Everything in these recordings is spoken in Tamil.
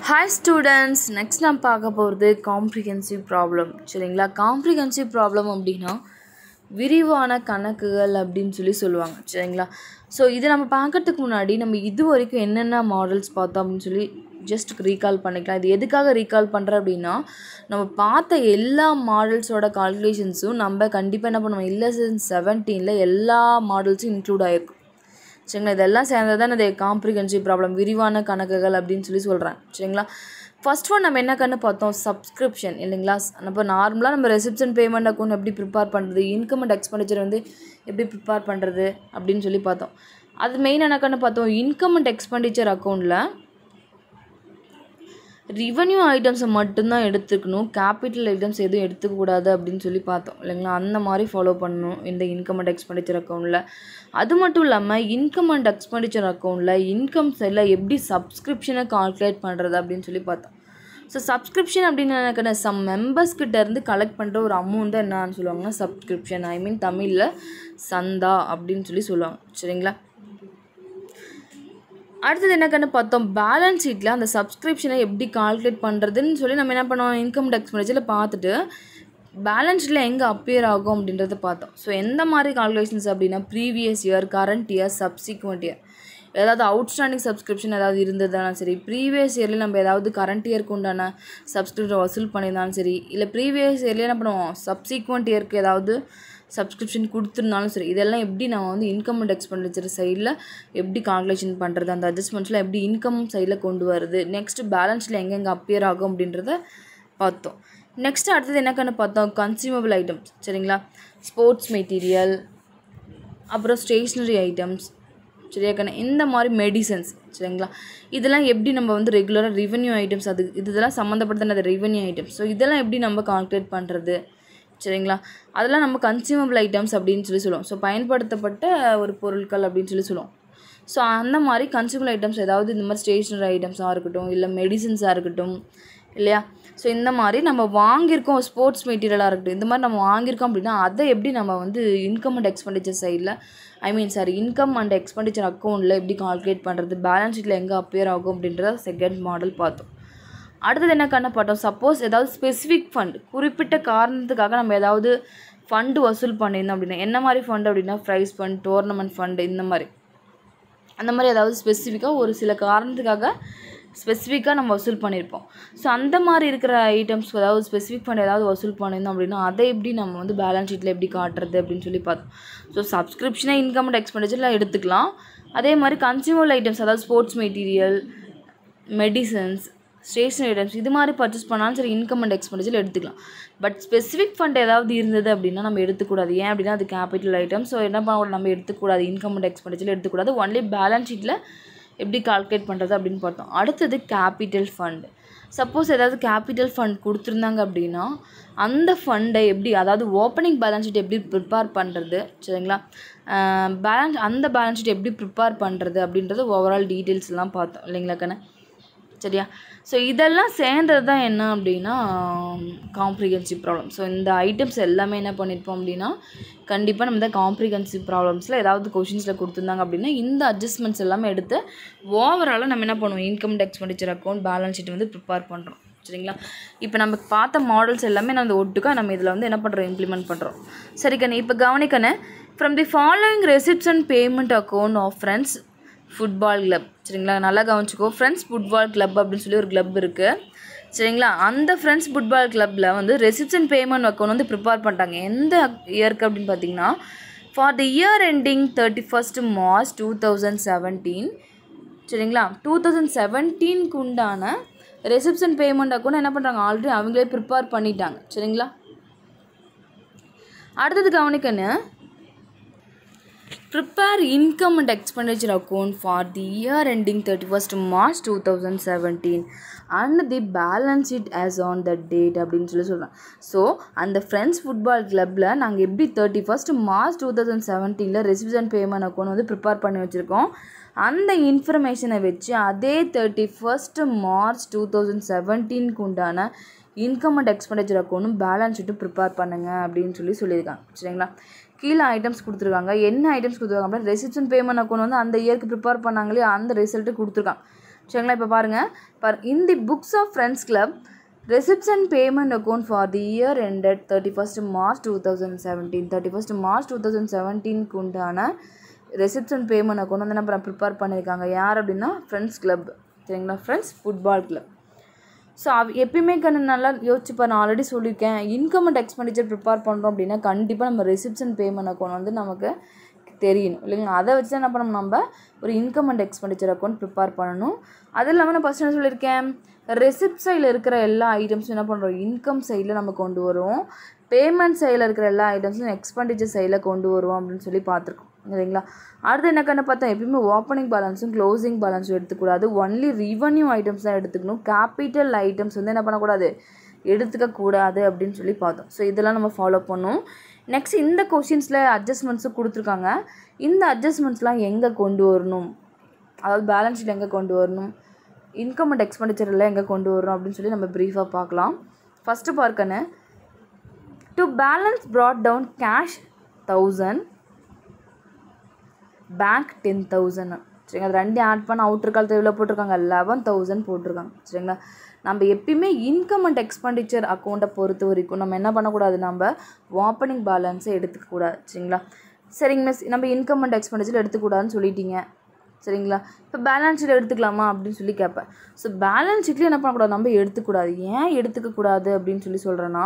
Hi students, next நாம் பார்க்க போகிறது காம்ப்ரிஹென்சிவ் ப்ராப்ளம். சரிங்களா? காம்ப்ரிஹென்சிவ் ப்ராப்ளம் அப்படின்னா விரிவான கணக்குகள் அப்படின்னு சொல்லுவாங்க. சரிங்களா? ஸோ இது நம்ம பார்க்கறதுக்கு முன்னாடி நம்ம இது வரைக்கும் என்னென்ன மாடல்ஸ் பார்த்தோம் அப்படின்னு சொல்லி ஜஸ்ட் ரீகால் பண்ணிக்கலாம். இது எதுக்காக ரீகால் பண்ணுறேன் அப்படின்னா, நம்ம பார்த்த எல்லா மாடல்ஸோட கால்குலேஷன்ஸும் நம்ம கண்டிப்பாக என்ன பண்ணுவோம், லெசன் 17ல் எல்லா மாடல்ஸும் இன்க்ளூட் ஆகிருக்கும். சரிங்களா? இதெல்லாம் சேர்ந்தது தான் இந்த காம்ப்ரிஹென்சிவ் ப்ராப்ளம், விரிவான கணக்குகள் அப்படின்னு சொல்கிறேன். சரிங்களா? ஃபர்ஸ்ட் ஒன் நம்ம என்ன கண்ணு பார்த்தோம், சப்ஸ்கிரிப்ஷன் இல்லைங்களா? நம்ம நார்மலாக நம்ம ரெசிப்ஷன் பேமெண்ட் அக்கௌண்ட் எப்படி ப்ரிப்பேர் பண்ணுறது, இன்கம் அண்ட் எக்ஸ்பெண்டிச்சர் வந்து எப்படி ப்ரிப்பேர் பண்ணுறது அப்படின்னு சொல்லி பார்த்தோம். அது மெயின் என்ன கண்ணு பார்த்தோம், இன்கம் அண்ட் எக்ஸ்பெண்டிச்சர் அக்கௌண்ட்டில் ரிவன்யூ ஐட்டம்ஸை மட்டும்தான் எடுத்துக்கணும், கேபிட்டல் ஐட்டம்ஸ் எதுவும் எடுத்துக்கூடாது அப்படின்னு சொல்லி பார்த்தோம் இல்லைங்களா? அந்த மாதிரி ஃபாலோ பண்ணணும் இந்த இன்கம் அண்ட் எக்ஸ்பெண்டிச்சர் அக்கௌண்ட்டில். அது மட்டும் இல்லாமல் இன்கம் அண்ட் எக்ஸ்பெண்டிச்சர் அக்கௌண்ட்டில் இன்கம் சைடில் எப்படி சப்ஸ்கிரிப்ஷனை கால்குலேட் பண்ணுறது அப்படின்னு சொல்லி பார்த்தோம். ஸோ சப்ஸ்கிரிப்ஷன் அப்படின்னு எனக்கு சம் மெம்பர்ஸ்கிட்டேருந்து கலெக்ட் பண்ணுற ஒரு அமௌண்ட் தான் என்னன்னு சொல்லுவாங்கன்னா சப்ஸ்கிரிப்ஷன், ஐ மீன் தமிழில் சந்தா அப்படின்னு சொல்லுவாங்க. சரிங்களா? அடுத்தது என்ன கண்ணு பார்த்தோம், பேலன்ஸ் ஷீட்டில் அந்த சப்ஸ்கிரிப்ஷனை எப்படி கால்குலேட் பண்ணுறதுன்னு சொல்லி நம்ம என்ன பண்ணுவோம், இன்கம் அண்ட் எக்ஸ்பெண்டிச்சரில் பார்த்துட்டு பேலன்ஸ் ஷீட்டில் எங்கே அப்பியர் ஆகும் அப்படின்றத பார்த்தோம். ஸோ எந்த மாதிரி கால்குலேஷன்ஸ் அப்படின்னா previous year, current year, subsequent year, ஏதாவது அவுட்ஸ்டாண்டிங் சப்ஸ்கிரிப்ஷன் ஏதாவது இருந்ததுனாலும் சரி, ப்ரீவியஸ் இயர்லேயே நம்ம ஏதாவது கரண்ட் இயருக்கு உண்டான சப்ஸ்கிரிப்ஷன் வசூல் பண்ணியிருந்தாலும் சரி, இல்லை ப்ரீவியஸ் இயர்லேயே என்ன பண்ணுவோம் சப்சிக்வெண்ட் இயருக்கு ஏதாவது சப்ஸ்கிரிப்ஷன் கொடுத்துருந்தாலும் சரி, இதெல்லாம் எப்படி நம்ம வந்து இன்கம் அண்ட் எக்ஸ்பெண்டிச்சர் சைடில் எப்படி கால்குலேஷன் பண்ணுறது, அந்த அட்ஜஸ்ட்மெண்ட்ஸில் எப்படி இன்கம் சைடில் கொண்டு வருது, நெக்ஸ்ட்டு பேலன்ஸில் எங்கெங்கே அப்பியர் ஆகும் அப்படின்றத பார்த்தோம். நெக்ஸ்ட்டு அடுத்தது என்ன கண்ணு பார்த்தோம், கன்சியூமபிள் ஐட்டம்ஸ். சரிங்களா? ஸ்போர்ட்ஸ் மெட்டீரியல், அப்புறம் ஸ்டேஷ்னரி ஐட்டம்ஸ், சரியா கண்ணு, இந்த மாதிரி மெடிசன்ஸ். சரிங்களா? இதெல்லாம் எப்படி நம்ம வந்து ரெகுலராக ரெவென்யூ ஐட்டம்ஸ், அது இதெல்லாம் சம்மந்தப்பட்டது ரெவென்யூ ஐட்டம்ஸ். ஸோ இதெல்லாம் எப்படி நம்ம கால்குலேட் பண்ணுறது, சரிங்களா? அதெல்லாம் நம்ம கன்சியூமபிள் ஐட்டம்ஸ் அப்படின்னு சொல்லுவோம். ஸோ பயன்படுத்தப்பட்ட ஒரு பொருட்கள் அப்படின்னு சொல்லுவோம். ஸோ அந்த மாதிரி கன்சியூமபிள் ஐட்டம்ஸ் ஏதாவது இந்த மாதிரி ஸ்டேஷ்னரி ஐட்டம்ஸாக இருக்கட்டும், இல்லை மெடிசன்ஸாக இருக்கட்டும் இல்லையா? ஸோ இந்த மாதிரி நம்ம வாங்கியிருக்கோம், ஸ்போர்ட்ஸ் மெட்டீரியலாக இருக்கட்டும், இந்த மாதிரி நம்ம வாங்கியிருக்கோம் அப்படின்னா அதை எப்படி நம்ம வந்து இன்கம் அண்ட் எக்ஸ்பெண்டிச்சர் சைடில், இன்கம் அண்ட் எக்ஸ்பெண்டிச்சர் அக்கௌண்ட்டில் எப்படி கால்குலேட் பண்ணுறது, பேலன்ஸ் ஷீட்டில் எங்கே அப்பியர் ஆகும் அப்படின்றத செகண்ட் மாடல் பார்த்தோம். அடுத்தது என்ன கண்ண பார்த்தோம், சப்போஸ் ஏதாவது ஸ்பெசிஃபிக் ஃபண்ட், குறிப்பிட்ட காரணத்துக்காக நம்ம ஏதாவது ஃபண்டு வசூல் பண்ணியிருந்தோம் அப்படின்னா, என்ன மாதிரி ஃபண்டு அப்படின்னா ப்ரைஸ் ஃபண்ட், டோர்னமெண்ட் ஃபண்டு, இந்த மாதிரி அந்த மாதிரி ஏதாவது ஸ்பெசிஃபிக்காக ஒரு சில காரணத்துக்காக ஸ்பெசிஃபிக்காக நம்ம வசூல் பண்ணியிருப்போம். ஸோ அந்த மாதிரி இருக்கிற ஐட்டம்ஸ் ஏதாவது ஸ்பெசிஃபிக் ஃபண்ட் ஏதாவது வசூல் பண்ணியிருந்தோம் அப்படின்னா அதை எப்படி நம்ம வந்து பேலன்ஸ் ஷீட்டில் எப்படி காட்டுறது அப்படின்னு சொல்லி பார்த்தோம். ஸோ சப்ஸ்கிரிப்ஷனை இன்கம் அண்ட் எக்ஸ்பெண்டிச்சரில் எடுத்துக்கலாம். அதே மாதிரி கன்சியூமபிள் ஐட்டம்ஸ் அதாவது sports material, medicines, stationery items இது மாதிரி பர்ச்சேஸ் பண்ணாலும் சரி இன்கம் அண்ட் எக்ஸ்பெண்டிச்சர் எடுத்துக்கலாம். பட் ஸ்பெசிஃபிக் ஃபண்ட் ஏதாவது இருந்தது அப்படின்னா நம்ம எடுத்துக்கூடாது. ஏன் அப்படின்னா அது கேபிட்டல் ஐட்டம். ஸோ என்ன பண்ணக்கூடாது, நம்ம எடுத்துக்கூடாது, இன்கம் அண்ட் எக்ஸ்பெண்டிச்சர் எடுத்துக்கூடாது. ஒன்லி பேலன்ஸ் ஷீட்டில் எப்படி கால்குலேட் பண்ணுறது அப்படின்னு பார்த்தோம். அடுத்தது கேபிட்டல் ஃபண்ட். சப்போஸ் ஏதாவது கேபிட்டல் ஃபண்ட் கொடுத்துருந்தாங்க அப்படின்னா அந்த ஃபண்டை எப்படி, அதாவது ஓப்பனிங் பேலன்ஸ் ஷீட் எப்படி ப்ரிப்பேர் பண்ணுறது, சரிங்களா? அந்த பேலன்ஸ் ஷீட் எப்படி ப்ரிப்பேர் பண்ணுறது அப்படின்றது ஓவரால் டீட்டெயில்ஸ்லாம் பார்த்தோம் இல்லைங்களா கண்ணே? சரியா? ஸோ இதெல்லாம் சேர்ந்தது தான் என்ன அப்படின்னா காம்ப்ரிஹென்சிவ் ப்ராப்ளம். ஸோ இந்த ஐட்டம்ஸ் எல்லாமே என்ன பண்ணியிருப்போம் அப்படின்னா கண்டிப்பாக நம்ம இந்த காம்ப்ரிஹென்சிவ் ப்ராப்ளம்ஸில் ஏதாவது கொஷின்ஸில் கொடுத்துருந்தாங்க அப்படின்னா இந்த அட்ஜஸ்ட்மெண்ட்ஸ் எல்லாமே எடுத்து ஓவராலாக நம்ம என்ன பண்ணுவோம், income and expenditure account balance sheet வந்து ப்ரிப்பேர் பண்ணுறோம். சரிங்களா? இப்போ நம்ம பார்த்த மாடல்ஸ் எல்லாமே நம்ம ஒட்டுக்காக நம்ம இதில் வந்து என்ன பண்ணுறோம், இம்ப்ளிமெண்ட் பண்ணுறோம். சரி கண்ணே, இப்போ கவனிக்கண்ணே, from the following receipts and payment account of friends football club. சரிங்களா? நல்லா கவனிச்சிக்கோ, ஃப்ரெண்ட்ஸ் ஃபுட்பால் கிளப் அப்படின்னு சொல்லி ஒரு கிளப் இருக்குது. சரிங்களா? அந்த ஃப்ரெண்ட்ஸ் ஃபுட்பால் கிளப்பில் வந்து ரெசிப்ஷன் பேமெண்ட் அக்கௌண்ட் வந்து ப்ரிப்பேர் பண்ணிட்டாங்க. எந்த இயருக்கு அப்படின்னு பார்த்தீங்கன்னா for the year ending 31st March 2017. சரிங்களா? 2017க்கு உண்டான ரெசிப்ஷன் பேமெண்ட் அக்கௌண்ட் என்ன பண்ணுறாங்க, ஆல்ரெடி அவங்களே ப்ரிப்பேர் பண்ணிட்டாங்க. சரிங்களா? அடுத்தது கவனிக்கன்னு, prepare income and expenditure account for the year ending 31st March 2017 and the balance sheet as on that date அப்படின்னு சொல்கிறேன். ஸோ அந்த ஃப்ரெண்ட்ஸ் ஃபுட்பால் கிளப்பில் நாங்கள் எப்படி 31st March 2017 reception payment account வந்து ப்ரிப்பேர் பண்ணி வச்சுருக்கோம். அந்த இன்ஃபர்மேஷனை வச்சு அதே 31st March 2017க்கு உண்டான இன்கம் அண்ட் எக்ஸ்பெண்டிச்சர் அக்கௌண்ட்டும் பேலன்ஸ் ஷீட்டும் ப்ரிப்பேர் பண்ணுங்கள் அப்படின்னு சொல்லியிருக்காங்க. சரிங்களா? கீழே ஐட்டம்ஸ் கொடுத்துருக்காங்க. என்ன ஐட்டம்ஸ் கொடுத்துருக்காங்க அப்படின்னா ரெசிப்ஷன் பேமெண்ட் அக்கௌண்ட் வந்து அந்த இயருக்கு ப்ரிப்பேர் பண்ணாங்களே அந்த ரிசல்ட்டு கொடுத்துருக்காங்க. சரிங்களா? இப்போ பாருங்கள், in the books of Friends Club, receipts and payment account for the year ended 31st March 2017. 31st March 2017 உண்டான ரெசிப்ட்ஸ் அண்ட் பேமெண்ட் அக்கௌண்ட் வந்து நம்ம ப்ரிப்பேர் பண்ணியிருக்காங்க. யார் அப்படின்னா ஃப்ரெண்ட்ஸ் கிளப். சரிங்களா? Friends football club. ஸோ எப்பயுமே நல்லா யோசிச்சுப்பார். நான் ஆல்ரெடி சொல்லியிருக்கேன், இன்கம் அண்ட் எக்ஸ்பெண்டிச்சர் ப்ரிப்பேர் பண்ணுறோம் அப்படின்னா கண்டிப்பாக நம்ம ரெசிப்ட்ஸ் அண்ட் பேமெண்ட் அக்கௌண்ட் வந்து நமக்கு தெரியணும் இல்லைங்களா? அதை வச்சு தான் என்ன பண்ணணும், நம்ம ஒரு income and expenditure account prepare பண்ணணும். அது இல்லாமல் நான் ஃபஸ்ட் என்ன சொல்லியிருக்கேன், ரெசிப்ட் சைடில் இருக்கிற எல்லா ஐட்டம்ஸும் என்ன பண்ணுறோம், இன்கம் சைடில் நம்ம கொண்டு வருவோம். பேமெண்ட் சைடில் இருக்கிற எல்லா ஐட்டம்ஸும் எக்ஸ்பெண்டிச்சர் சைடில் கொண்டு வருவோம் அப்படின்னு சொல்லி பார்த்துருக்கோம் இல்லைங்களா? அடுத்து என்ன கண்ணு பார்த்தோம், எப்பயுமே ஓப்பனிங் பேலன்ஸும் க்ளோசிங் பேலன்ஸும் எடுத்துக்கூடாது. ஒன்லி ரிவன்யூ ஐட்டம்ஸ் தான் எடுத்துக்கணும். கேபிட்டல் ஐட்டம்ஸ் வந்து என்ன பண்ணக்கூடாது, எடுத்துக்கக்கூடாது அப்படின்னு சொல்லி பார்த்தோம். ஸோ இதெல்லாம் நம்ம ஃபாலோ பண்ணணும். நெக்ஸ்ட் இந்த கொஷின்ஸில் அட்ஜஸ்ட்மெண்ட்ஸும் கொடுத்துருக்காங்க. இந்த அட்ஜஸ்ட்மெண்ட்ஸ்லாம் எங்கே கொண்டு வரணும், அதாவது பேலன்ஸ் ஷீட் எங்கே கொண்டு வரணும், இன்கம் அண்ட் எக்ஸ்பெண்டிச்சரில் எங்கே கொண்டு வரணும் அப்படின்னு சொல்லி நம்ம ப்ரீஃபாக பார்க்கலாம். ஃபஸ்ட்டு பார்க்கணும், to balance brought down cash 1000, bank 10,000. சரிங்களா? அது ரெண்டு ஆட் பண்ண அவுட்டர் காலத்தில் எவ்வளோ போட்டிருக்காங்க, 11,000 போட்டிருக்காங்க. சரிங்களா? நம்ம எப்பயுமே இன்கம் அண்ட் எக்ஸ்பெண்டிச்சர் அக்கௌண்ட்டை பொறுத்த வரைக்கும் நம்ம என்ன பண்ணக்கூடாது, நம்ம ஓப்பனிங் பேலன்ஸை எடுத்துக்கக்கூடாது. சரிங்களா? சரிங்க மிஸ், நம்ம இன்கம் அண்ட் எக்ஸ்பெண்டிச்சர் எடுத்துக்கூடாதுன்னு சொல்லிட்டீங்க. சரிங்களா? இப்போ பேலன்ஸ் ஷீட் எடுத்துக்கலாமா அப்படின்னு சொல்லி கேட்பேன். ஸோ பேலன்ஸ் ஷீட்லேயும் என்ன பண்ணக்கூடாது, நம்ம எடுத்துக்கூடாது. ஏன் எடுத்துக்கக்கூடாது அப்படின்னு சொல்லி சொல்கிறேன்னா,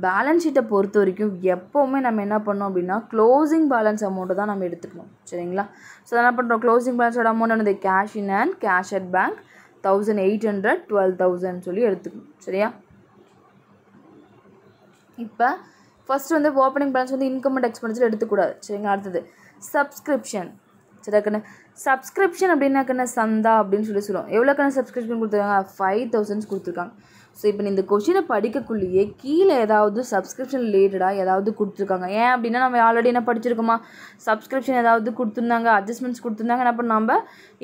பேலன்ஸ் ஷீட்டை பொறுத்த வரைக்கும் எப்போவுமே நம்ம என்ன பண்ணோம் அப்படின்னா க்ளோசிங் பேலன்ஸ் அமௌண்ட்டை தான் நம்ம எடுத்துக்கணும். சரிங்களா? ஸோ என்ன பண்ணுறோம், க்ளோசிங் பேலன்ஸோட அமௌண்ட் என்னது, cash in and cash at bank 1800, 12,000 சொல்லி எடுத்துக்கணும். சரியா? இப்போ ஃபஸ்ட்டு வந்து ஓப்பனிங் பேலன்ஸ் வந்து இன்கம் அண்ட் எக்ஸ்பெண்டிச்சர் எடுத்துக்கூடாது. சரிங்களா? அடுத்தது சப்ஸ்கிரிப்ஷன். சரியாக்கண்ணே, சப்ஸ்கிரிப்ஷன் அப்படின்னாக்கண்ணே சந்தா அப்படின்னு சொல்லி சொல்லுவோம். எவ்வளோக்கான சப்ஸ்கிரிப்ஷன் கொடுத்துருக்காங்க, 5,000 கொடுத்துருக்காங்க. ஸோ இப்போ இந்த கொஷினை படிக்கக்குள்ளேயே கீழே ஏதாவது சப்ஸ்கிரிப்ஷன் ரிலேட்டடாக ஏதாவது கொடுத்துருக்காங்க. ஏன் அப்படின்னா நம்ம ஆல்ரெடி என்ன படிச்சிருக்கோமா, சப்ஸ்கிரிப்ஷன் ஏதாவது கொடுத்துருந்தாங்க, அட்ஜஸ்ட்மெண்ட்ஸ் கொடுத்துருந்தாங்க, என்ன பண்ண நம்ம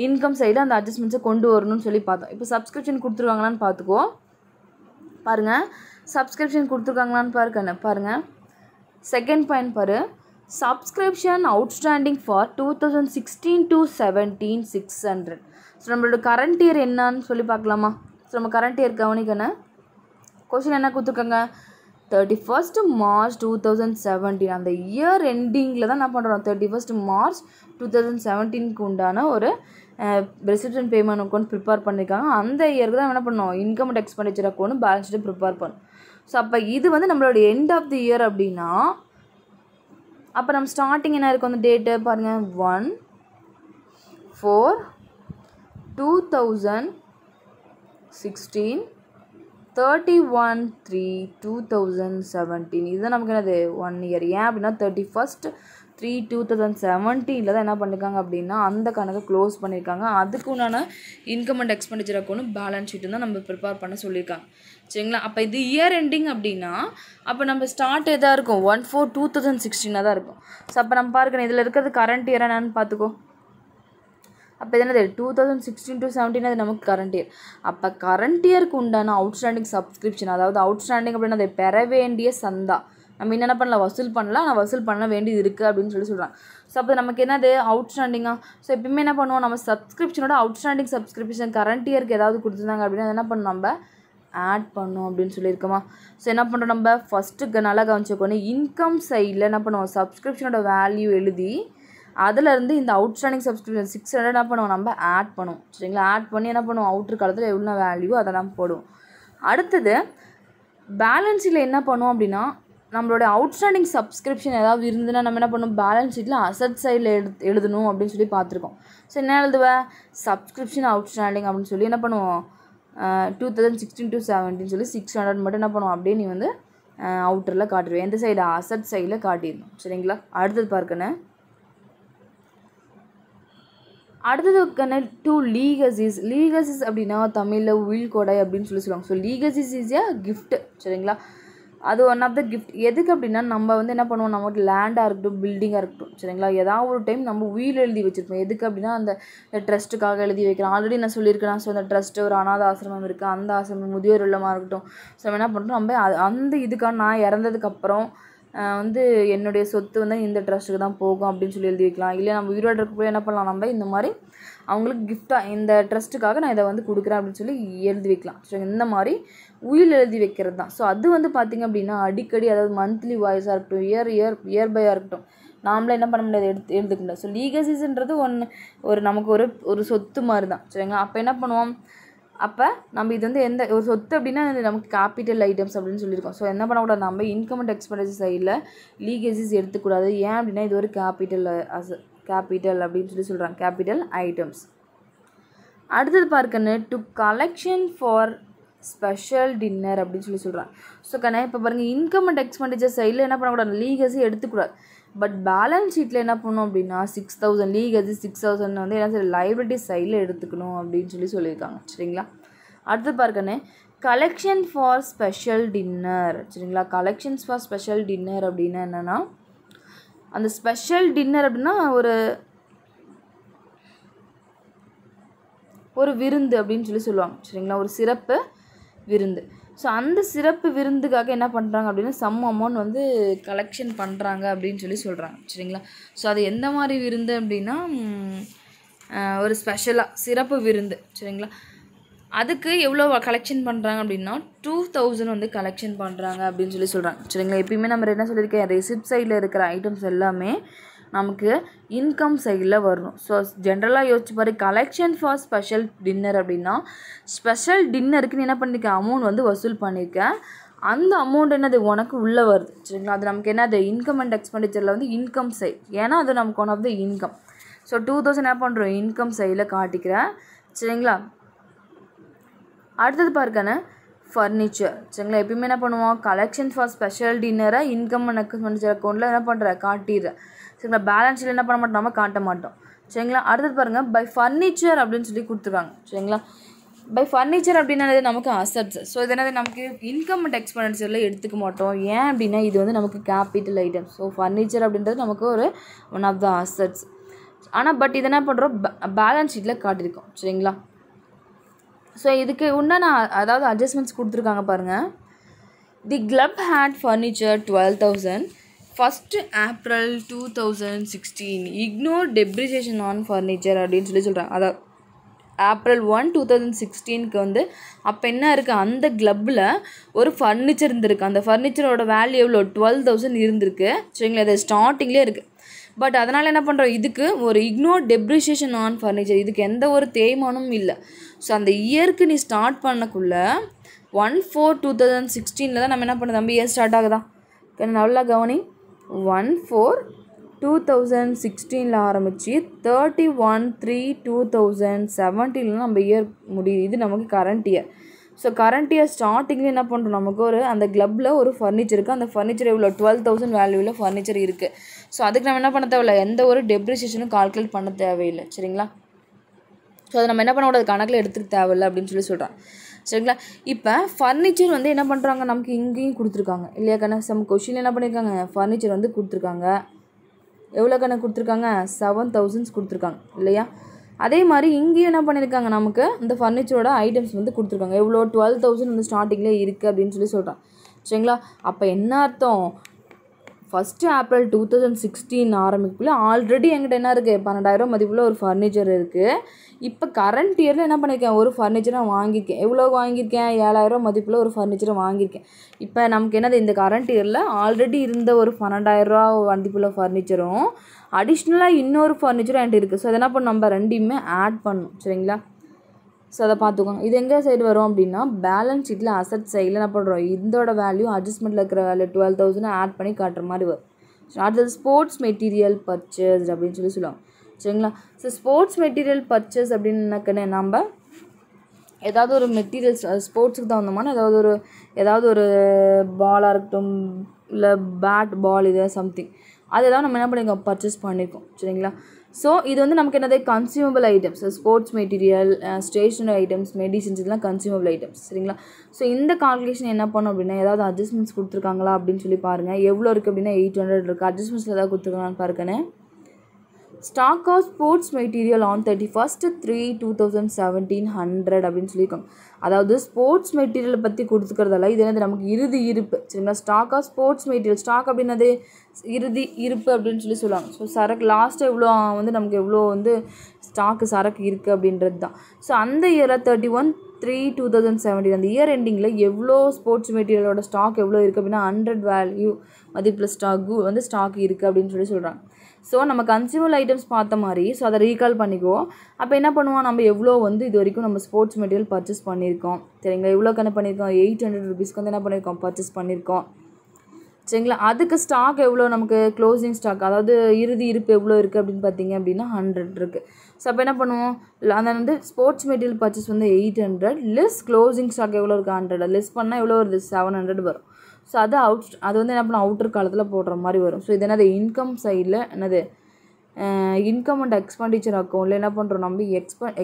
இன்கம் சைடில் அந்த அட்ஜஸ்ட்மெண்ட்ஸை கொண்டு வரணும்னு சொல்லி பார்த்தோம். இப்போ சப்ஸ்கிரிப்ஷன் கொடுத்துருக்காங்களான்னு பார்த்துக்கோ. பாருங்கள், சப்ஸ்கிரிப்ஷன் கொடுத்துருக்காங்களான்னு பாருங்கள். செகண்ட் பாயிண்ட் பாரு, subscription outstanding for 2016 to 17 600. So நம்மளோட கரண்ட் இயர் என்னான்னு சொல்லி பார்க்கலாமா? ஸோ நம்ம கரண்ட் இயர் கவனிக்கணும். கொஷின் என்ன கொடுத்துருக்காங்க, 31st March 2017. அந்த இயர் எண்டிங்கில் தான் என்ன பண்ணுறோம், 31st March 2017க்கு உண்டான ஒரு receipt and payment account prepare பண்ணியிருக்காங்க. அந்த இயருக்கு தான் என்ன பண்ணோம், income and expenditure account balance sheet prepare பண்ணணும். ஸோ அப்போ இது வந்து நம்மளோட எண்ட் ஆஃப் தி இயர் அப்படின்னா, அப்போ நம்ம ஸ்டார்டிங் என்ன இருக்கும், அந்த டேட்டு பாருங்கள், 1/4/2016, 31/3/2017. இதுதான் நமக்கு என்னது 1 இயர். ஏன் அப்படின்னா 31/3/2017 தான் என்ன பண்ணியிருக்காங்க அப்படின்னா அந்த கணக்கை க்ளோஸ் பண்ணியிருக்காங்க. அதுக்கு உண்டான income and expenditure account balance sheet தான் நம்ம ப்ரிப்பேர் பண்ண சொல்லியிருக்காங்க. சரிங்களா? அப்போ இது இயர் எண்டிங் அப்படின்னா அப்போ நம்ம ஸ்டார்ட் எதாக இருக்கும், 1/4/2016 தான் இருக்கும். ஸோ அப்போ நம்ம பார்க்கணும், இதில் இருக்கிறது கரண்ட் இயர் என்னன்னு பார்த்துக்கோ. அப்போ இது என்னது 2016 to 17 அது நமக்கு கரண்ட் இயர். அப்போ கரண்ட் இயருக்கு உண்டான அவுட்ஸ்டாண்டிங் சப்ஸ்கிரிப்ஷன், அதாவது அவுட்ஸ்டாண்டிங் அப்படின்னா அதை பெற வேண்டிய சந்தா நம்ம என்னென்ன பண்ணலாம், வசூல் பண்ணலாம், நான் வசூல் பண்ண வேண்டியது இருக்குது அப்படின்னு சொல்லி சொல்கிறாங்க. ஸோ அப்போ நமக்கு என்னது அவுட்ஸ்டாண்டிங்காக. ஸோ எப்பயுமே என்ன பண்ணுவோம், நம்ம சப்ஸ்கிரிப்ஷனோட அவுட்ஸ்டாண்டிங் சப்ஸ்கிரிப்ஷன் கரண்ட் இயருக்கு ஏதாவது கொடுத்துருந்தாங்க அப்படின்னா என்ன பண்ணணும், நம்ம ஆட் பண்ணணும் அப்படின்னு சொல்லியிருக்கோமா. ஸோ என்ன பண்ணுறோம், நம்ம ஃபஸ்ட்டுக்கு நல்லா கவனிச்சுக்கோன்னு இன்கம் சைடில் என்ன பண்ணுவோம், சப்ஸ்கிரிப்ஷனோட வேல்யூ எழுதி அதிலேருந்து இந்த அவுட்ஸ்டாண்டிங் சப்ஸ்கிரிப்ஷன் 600 என்ன பண்ணுவோம், நம்ம ஆட் பண்ணுவோம். சரிங்களா? ஆட் பண்ணி என்ன பண்ணுவோம், அவுட்ரு காலத்தில் எவ்வளோ வேல்யூ அதை நம்ம போடுவோம். அடுத்தது பேலன்ஸ் ஷீட்டில் என்ன பண்ணுவோம் அப்படின்னா, நம்மளோட அவுட்ஸ்டாண்டிங் சப்ஸ்கிரிப்ஷன் ஏதாவது இருந்துன்னா நம்ம என்ன பண்ணுவோம், பேலன்ஸ் ஷீட்டில் அசட் சைடில் எழுதணும் அப்படின்னு சொல்லி பார்த்துருக்கோம். ஸோ என்ன எழுதுவேன், சப்ஸ்கிரிப்ஷன் அவுட்ஸ்டாண்டிங் அப்படின்னு சொல்லி என்ன பண்ணுவோம், 2016 to 17 சொல்லி 600 மட்டும் என்ன பண்ணுவோம், அப்படியே நீ வந்து அவுட்டரில் காட்டிடுவேன். எந்த சைடு, அசட் சைடில் காட்டிடணும். சரிங்களா? அடுத்தது பார்க்கணும், அடுத்ததுக்கான 2 லீகசிஸ். லீகசிஸ் அப்படின்னா தமிழில் உயில் கொடை அப்படின்னு சொல்லி சொல்லுவாங்க. So லீகசிஸ் is a gift. சரிங்களா? அது ஒன் ஆஃப் த கிஃப்ட். எதுக்கு அப்படின்னா நம்ம வந்து என்ன பண்ணுவோம், நமக்கு லேண்டாக இருக்கட்டும், பில்டிங்காக இருக்கட்டும், சரிங்களா, ஏதாவது ஒரு டைம் நம்ம உயில் எழுதி வச்சுருப்போம். எதுக்கு அப்படின்னா அந்த ட்ரஸ்ட்டுக்காக எழுதி வைக்கிறோம். ஆல்ரெடி நான் சொல்லியிருக்கேன். ஸோ அந்த ட்ரஸ்ட்டு ஒரு அனாத ஆசிரமம் இருக்குது, அந்த ஆசிரமம் முதியோர் இல்லமாக இருக்கட்டும். ஸோ நம்ம என்ன பண்ணுறோம், நம்ம அந்த இதுக்காக நான் இறந்ததுக்கப்புறம் வந்து என்னுடைய சொத்து வந்து இந்த ட்ரஸ்ட்டுக்கு தான் போகும் அப்படின்னு சொல்லி எழுதி வைக்கலாம். இல்லை நம்ம உயிரோடு இருக்கப்போ என்ன பண்ணலாம், நம்ம இந்த மாதிரி அவங்களுக்கு கிஃப்டாக இந்த ட்ரஸ்ட்டுக்காக நான் இதை வந்து கொடுக்குறேன் அப்படின்னு சொல்லி எழுதி வைக்கலாம். ஸோ இந்த மாதிரி உயில் எழுதி வைக்கிறது தான். ஸோ அது வந்து பார்த்திங்க அப்படின்னா அடிக்கடி, அதாவது மந்த்லி வாய்ஸாக இருக்கட்டும், இயர் பையாக இருக்கட்டும், நாமளே என்ன பண்ண முடியாது, எழுதுக்க முடியாது. ஸோ லீகசிஸ்ன்றது நமக்கு ஒரு சொத்து மாதிரி தான். சரிங்களா? அப்போ என்ன பண்ணுவோம், அப்போ நம்ம இது வந்து எந்த ஒரு சொத்து அப்படின்னா நமக்கு கேபிட்டல் ஐட்டம்ஸ் அப்படின்னு சொல்லியிருக்கோம். ஸோ என்ன பண்ணக்கூடாது, நம்ம இன்கம் அண்ட் எக்ஸ்பெண்டிச்சர் சைடில் லீகசிஸ் எடுத்துக்கூடாது. ஏன் அப்படின்னா இது ஒரு கேபிட்டல் அப்படின்னு சொல்கிறாங்க, கேபிட்டல் ஐட்டம்ஸ். அடுத்தது பார்க்கணும், to collection for special dinner அப்படின்னு சொல்கிறாங்க. ஸோ இப்போ பாருங்கள், இன்கம் அண்ட் எக்ஸ்பெண்டிச்சர் சைடில் என்ன பண்ணக்கூடாது, லீகசி எடுத்துக்கூடாது. பட் பேலன்ஸ் ஷீட்டில் என்ன பண்ணணும் அப்படின்னா 6,000 லீகசி, 6,000 வந்து என்ன சரி லைபிலிட்டி சைடில் எடுத்துக்கணும் அப்படின்னு சொல்லியிருக்காங்க. சரிங்களா? அடுத்து பார்க்கணும், கலெக்ஷன் ஃபார் ஸ்பெஷல் டின்னர். சரிங்களா? கலெக்ஷன்ஸ் ஃபார் ஸ்பெஷல் டின்னர் அப்படின்னா என்னென்னா, அந்த ஸ்பெஷல் டின்னர் அப்படின்னா ஒரு விருந்து அப்படின்னு சொல்லுவாங்க. சரிங்களா? ஒரு சிறப்பு விருந்து. ஸோ அந்த சிறப்பு விருந்துக்காக என்ன பண்ணுறாங்க அப்படின்னா சம் அமௌண்ட் வந்து கலெக்ஷன் பண்ணுறாங்க அப்படின்னு சொல்கிறாங்க. சரிங்களா? ஸோ அது எந்த மாதிரி விருந்து அப்படின்னா ஒரு ஸ்பெஷலாக சிறப்பு விருந்து. சரிங்களா? அதுக்கு எவ்வளோ கலெக்ஷன் பண்ணுறாங்க அப்படின்னா 2,000 வந்து கலெக்ஷன் பண்ணுறாங்க அப்படின்னு சொல்கிறாங்க. சரிங்களா? எப்பயுமே நம்ம என்ன சொல்லியிருக்கேன், ரெசிப்ட் சைடில் இருக்கிற ஐட்டம்ஸ் எல்லாமே நமக்கு இன்கம் சைடில் வரணும். ஸோ ஜென்ரலாக யோசிச்சு பாரு, கலெக்ஷன் ஃபார் ஸ்பெஷல் டின்னர் அப்படின்னா ஸ்பெஷல் டின்னருக்கு நீ என்ன பண்ணியிருக்க, அமௌண்ட் வந்து வசூல் பண்ணியிருக்கேன். அந்த அமௌண்ட் என்னது உனக்கு உள்ளே வருது. சரிங்களா? அது நமக்கு என்னது இன்கம் அண்ட் எக்ஸ்பெண்டிச்சரில் வந்து இன்கம் சைட், ஏன்னா அது நமக்கு one of the income. So 2,000 என்ன பண்ணுறோம், இன்கம் சைடில் காட்டிக்கிறேன். சரிங்களா? அடுத்தது பார்க்கணும், ஃபர்னிச்சர். சரிங்களா? எப்பயுமே என்ன பண்ணுவோம், கலெக்ஷன் ஃபார் ஸ்பெஷல் டின்னரை இன்கம் அண்ட் எக்ஸ்பெண்டிச்சர் அக்கௌண்ட்டில் என்ன பண்ணுற, காட்டிடுறேன். சரிங்களா? பேலன்ஸில் என்ன பண்ண மாட்டோம், நம்ம காட்ட மாட்டோம். சரிங்களா? அடுத்தது பாருங்கள், பை ஃபர்னிச்சர் அப்படின்னு கொடுத்துருக்காங்க. சரிங்களா? பை ஃபர்னிச்சர் அப்படின்னா நமக்கு அசட்ஸ். ஸோ இது என்னது நமக்கு இன்கம் அண்ட் எக்ஸ்பெண்டிச்சரில் எடுத்துக்க மாட்டோம். ஏன் அப்படின்னா இது வந்து நமக்கு கேபிட்டல் ஐட்டம். ஸோ ஃபர்னிச்சர் அப்படின்றது நமக்கு ஒன் ஆஃப் த அசட்ஸ். ஆனால் பட் இது என்ன பண்ணுறோம், பேலன்ஸ் ஷீட்டில் காட்டியிருக்கோம். சரிங்களா? ஸோ இதுக்கு உண்டான அதாவது அட்ஜஸ்ட்மெண்ட்ஸ் கொடுத்துருக்காங்க பாருங்கள். The club had furniture 12,000 1 April 2016. Ignore depreciation on furniture அப்படின்னு சொல்கிறாங்க. அதாவது April 1, 2016 வந்து அப்போ என்ன இருக்குது, அந்த கிளப்பில் ஒரு ஃபர்னிச்சர் இருந்திருக்கு. அந்த ஃபர்னிச்சரோட வேல்யூ எவ்வளோ, 12,000 இருந்திருக்கு. சரிங்களா? அது ஸ்டார்டிங்லேயே இருக்குது. பட் அதனால் என்ன பண்ணுறோம், இதுக்கு ஒரு இக்னோர் டெப்ரிசியேஷன் ஆன் ஃபர்னிச்சர், இதுக்கு எந்த ஒரு தேய்மானமும் இல்லை. ஸோ அந்த இயருக்கு நீ ஸ்டார்ட் பண்ணக்குள்ளே 1/4/2016 தான் நம்ம என்ன பண்ண தம்பி இயர் ஸ்டார்ட் ஆகுதா, நல்லா கவனி. 1/4/2016 ஆரம்பித்து 31/3/2017 நம்ம இயர் முடியுது. இது நமக்கு current year. So current year ஸ்டார்டிங்கில் என்ன பண்ணுறோம், நமக்கு அந்த கிளப்பில் ஒரு ஃபர்னிச்சர் இருக்குது. அந்த ஃபர்னிச்சர் எவ்வளோ, 12,000 வேல்யூவில் ஃபர்னிச்சர் இருக்குது. ஸோ அதுக்கு நம்ம என்ன பண்ண தேவையில்லை, எந்த ஒரு டெப்ரிசியேஷனும் கால்குலேட் பண்ண தேவையில்லை. சரிங்களா? ஸோ அதை நம்ம என்ன பண்ணக்கூடாது, கணக்கில் எடுத்துக்க தேவையில்லை அப்படின்னு சொல்கிறாங்க. சரிங்களா? இப்போ ஃபர்னிச்சர் வந்து என்ன பண்ணுறாங்க, நமக்கு இங்கேயும் கொடுத்துருக்காங்க இல்லையா கணக்கு. சம் கொஷின் என்ன பண்ணியிருக்காங்க, ஃபர்னிச்சர் வந்து கொடுத்துருக்காங்க. எவ்வளோ கணக்கு கொடுத்துருக்காங்க, 7,000 கொடுத்துருக்காங்க இல்லையா. அதே மாதிரி இங்கேயும் என்ன பண்ணியிருக்காங்க, நமக்கு இந்த ஃபர்னிச்சரோட ஐட்டம்ஸ் வந்து கொடுத்துருக்காங்க. எவ்வளோ, 12,000 வந்து ஸ்டார்டிங்கில் இருக்குது அப்படின்னு சொல்கிறாங்க. சரிங்களா? அப்போ என்ன அர்த்தம், 1 April 2016 ஆரம்பிக்குள்ள ஆல்ரெடி என்கிட்ட என்ன இருக்குது, 12,000 மதிப்புள்ள ஒரு ஃபர்னிச்சர் இருக்குது. இப்போ கரண்ட் இயரில் என்ன பண்ணியிருக்கேன், ஒரு ஃபர்னிச்சரை வாங்கியிருக்கேன். எவ்வளோ வாங்கியிருக்கேன், 7,000 மதிப்புள்ள ஒரு ஃபர்னிச்சரை வாங்கியிருக்கேன். இப்போ நமக்கு என்னது, இந்த கரண்ட் இயரில் ஆல்ரெடி இருந்த ஒரு 12,000 மதிப்புள்ள ஃபர்னிச்சரும் அடிஷ்னலாக இன்னொரு ஃபர்னிச்சரும் என்கிட்ட இருக்குது. ஸோ அதை என்ன பண்ணணும், நம்ம ரெண்டையுமே ஆட் பண்ணணும். சரிங்களா? ஸோ அதை பார்த்துக்கோங்க. இது எங்கே சைடு வரும் அப்படின்னா பேலன்ஸ் ஷீட்டில் அசட் சைடில் என்ன பண்ணுறோம், இதோட வேல்யூ அட்ஜஸ்ட்மெண்ட்டில் இருக்கிற வேல்யூ 12,000 ஆட் பண்ணி காட்டுற மாதிரி வரும். அடுத்தது ஸ்போர்ட்ஸ் மெட்டீரியல் பர்ச்சேஸ் அப்படின்னு சொல்லுவாங்க. சரிங்களா? ஸோ ஸ்போர்ட்ஸ் மெட்டீரியல் பர்ச்சேஸ் அப்படின்னாக்கன்னு நம்ம ஏதாவது ஒரு மெட்டீரியல்ஸ் ஸ்போர்ட்ஸுக்கு தகுந்தமான ஏதாவது ஒரு பாலாக இருக்கட்டும், இல்லை பேட் பால், இது சம்திங் அதை தான் நம்ம என்ன பண்ணியிருக்கோம், பர்ச்சேஸ் பண்ணியிருக்கோம். சரிங்களா? ஸோ இது வந்து நமக்கு என்னது consumable items, sports material, stationery items, medicines, இதெல்லாம் கன்சியூமபிள் ஐட்டம்ஸ். சரிங்களா? ஸோ இந்த கால்குலேஷன் என்ன பண்ணோம் அப்படின்னா ஏதாவது அட்ஜஸ்ட்மெண்ட்ஸ் கொடுத்துருக்காங்களா அப்படின்னு சொல்லி பாருங்கள். எவ்வளோ இருக்குது அப்படின்னா 800 இருக்குது. அட்ஜஸ்ட்மெண்ட்ஸில் ஏதாவது கொடுத்துருக்காங்கன்னு பாருங்கன்னு. Stock of sports material on 31/3/2017 100 அப்படின்னு சொல்லியிருக்காங்க. அதாவது ஸ்போர்ட்ஸ் மெட்டீரியலை பற்றி கொடுத்துக்கிறதால இது என்னது நமக்கு இறுதி இருப்பு. சரிங்களா? Stock of sports material, stock அப்படின்னது இறுதி இருப்பு அப்படின்னு சொல்லுவாங்க. ஸோ சரக்கு லாஸ்ட்டாக எவ்வளோ வந்து நமக்கு எவ்வளோ வந்து ஸ்டாக்கு சரக்கு இருக்குது அப்படின்றது தான். ஸோ அந்த இயரில் 31/3/2017 அந்த இயர் எண்டிங்கில் எவ்வளோ ஸ்போர்ட்ஸ் மெட்டீரியலோட ஸ்டாக் எவ்வளோ இருக்குது அப்படின்னா 100 வேல்யூ மதிப்பில் ஸ்டாக் இருக்குது அப்படின்னு சொல்கிறாங்க. ஸோ நம்ம கன்சியூமர் ஐட்டம்ஸ் பார்த்த மாதிரி ஸோ அதை ரீகால் பண்ணிக்குவோம். அப்போ என்ன பண்ணுவோம், நம்ம எவ்வளோ இது வரைக்கும் நம்ம ஸ்போர்ட்ஸ் மெட்டீரியல் பர்ச்சேஸ் பண்ணியிருக்கோம் சரிங்களா, எவ்வளோ பண்ணியிருக்கோம் 800 rupeesக்கு என்ன பண்ணியிருக்கோம் பர்ச்சேஸ் பண்ணியிருக்கோம் சரிங்களா. அதுக்கு ஸ்டாக் எவ்வளோ நமக்கு க்ளோசிங் ஸ்டாக் அதாவது இறுதி இருப்பு எவ்வளோ இருக்குது அப்படின்னு பார்த்தீங்க அப்படின்னா 100 இருக்குது. ஸோ அப்போ என்ன பண்ணுவோம், அந்த sports material purchase 800 less closing stock எவ்வளோ இருக்குது 100 லெஸ் பண்ணால் எவ்வளோ வருது 700 வரும். ஸோ அது என்ன பண்ணும் அவுட்டர் காலத்தில் போடுற மாதிரி வரும். ஸோ இது என்னது இன்கம் சைடில் இன்கம் அண்ட் எக்ஸ்பெண்டிச்சர் அக்கௌண்ட்டில் என்ன பண்ணுறோம் நம்ம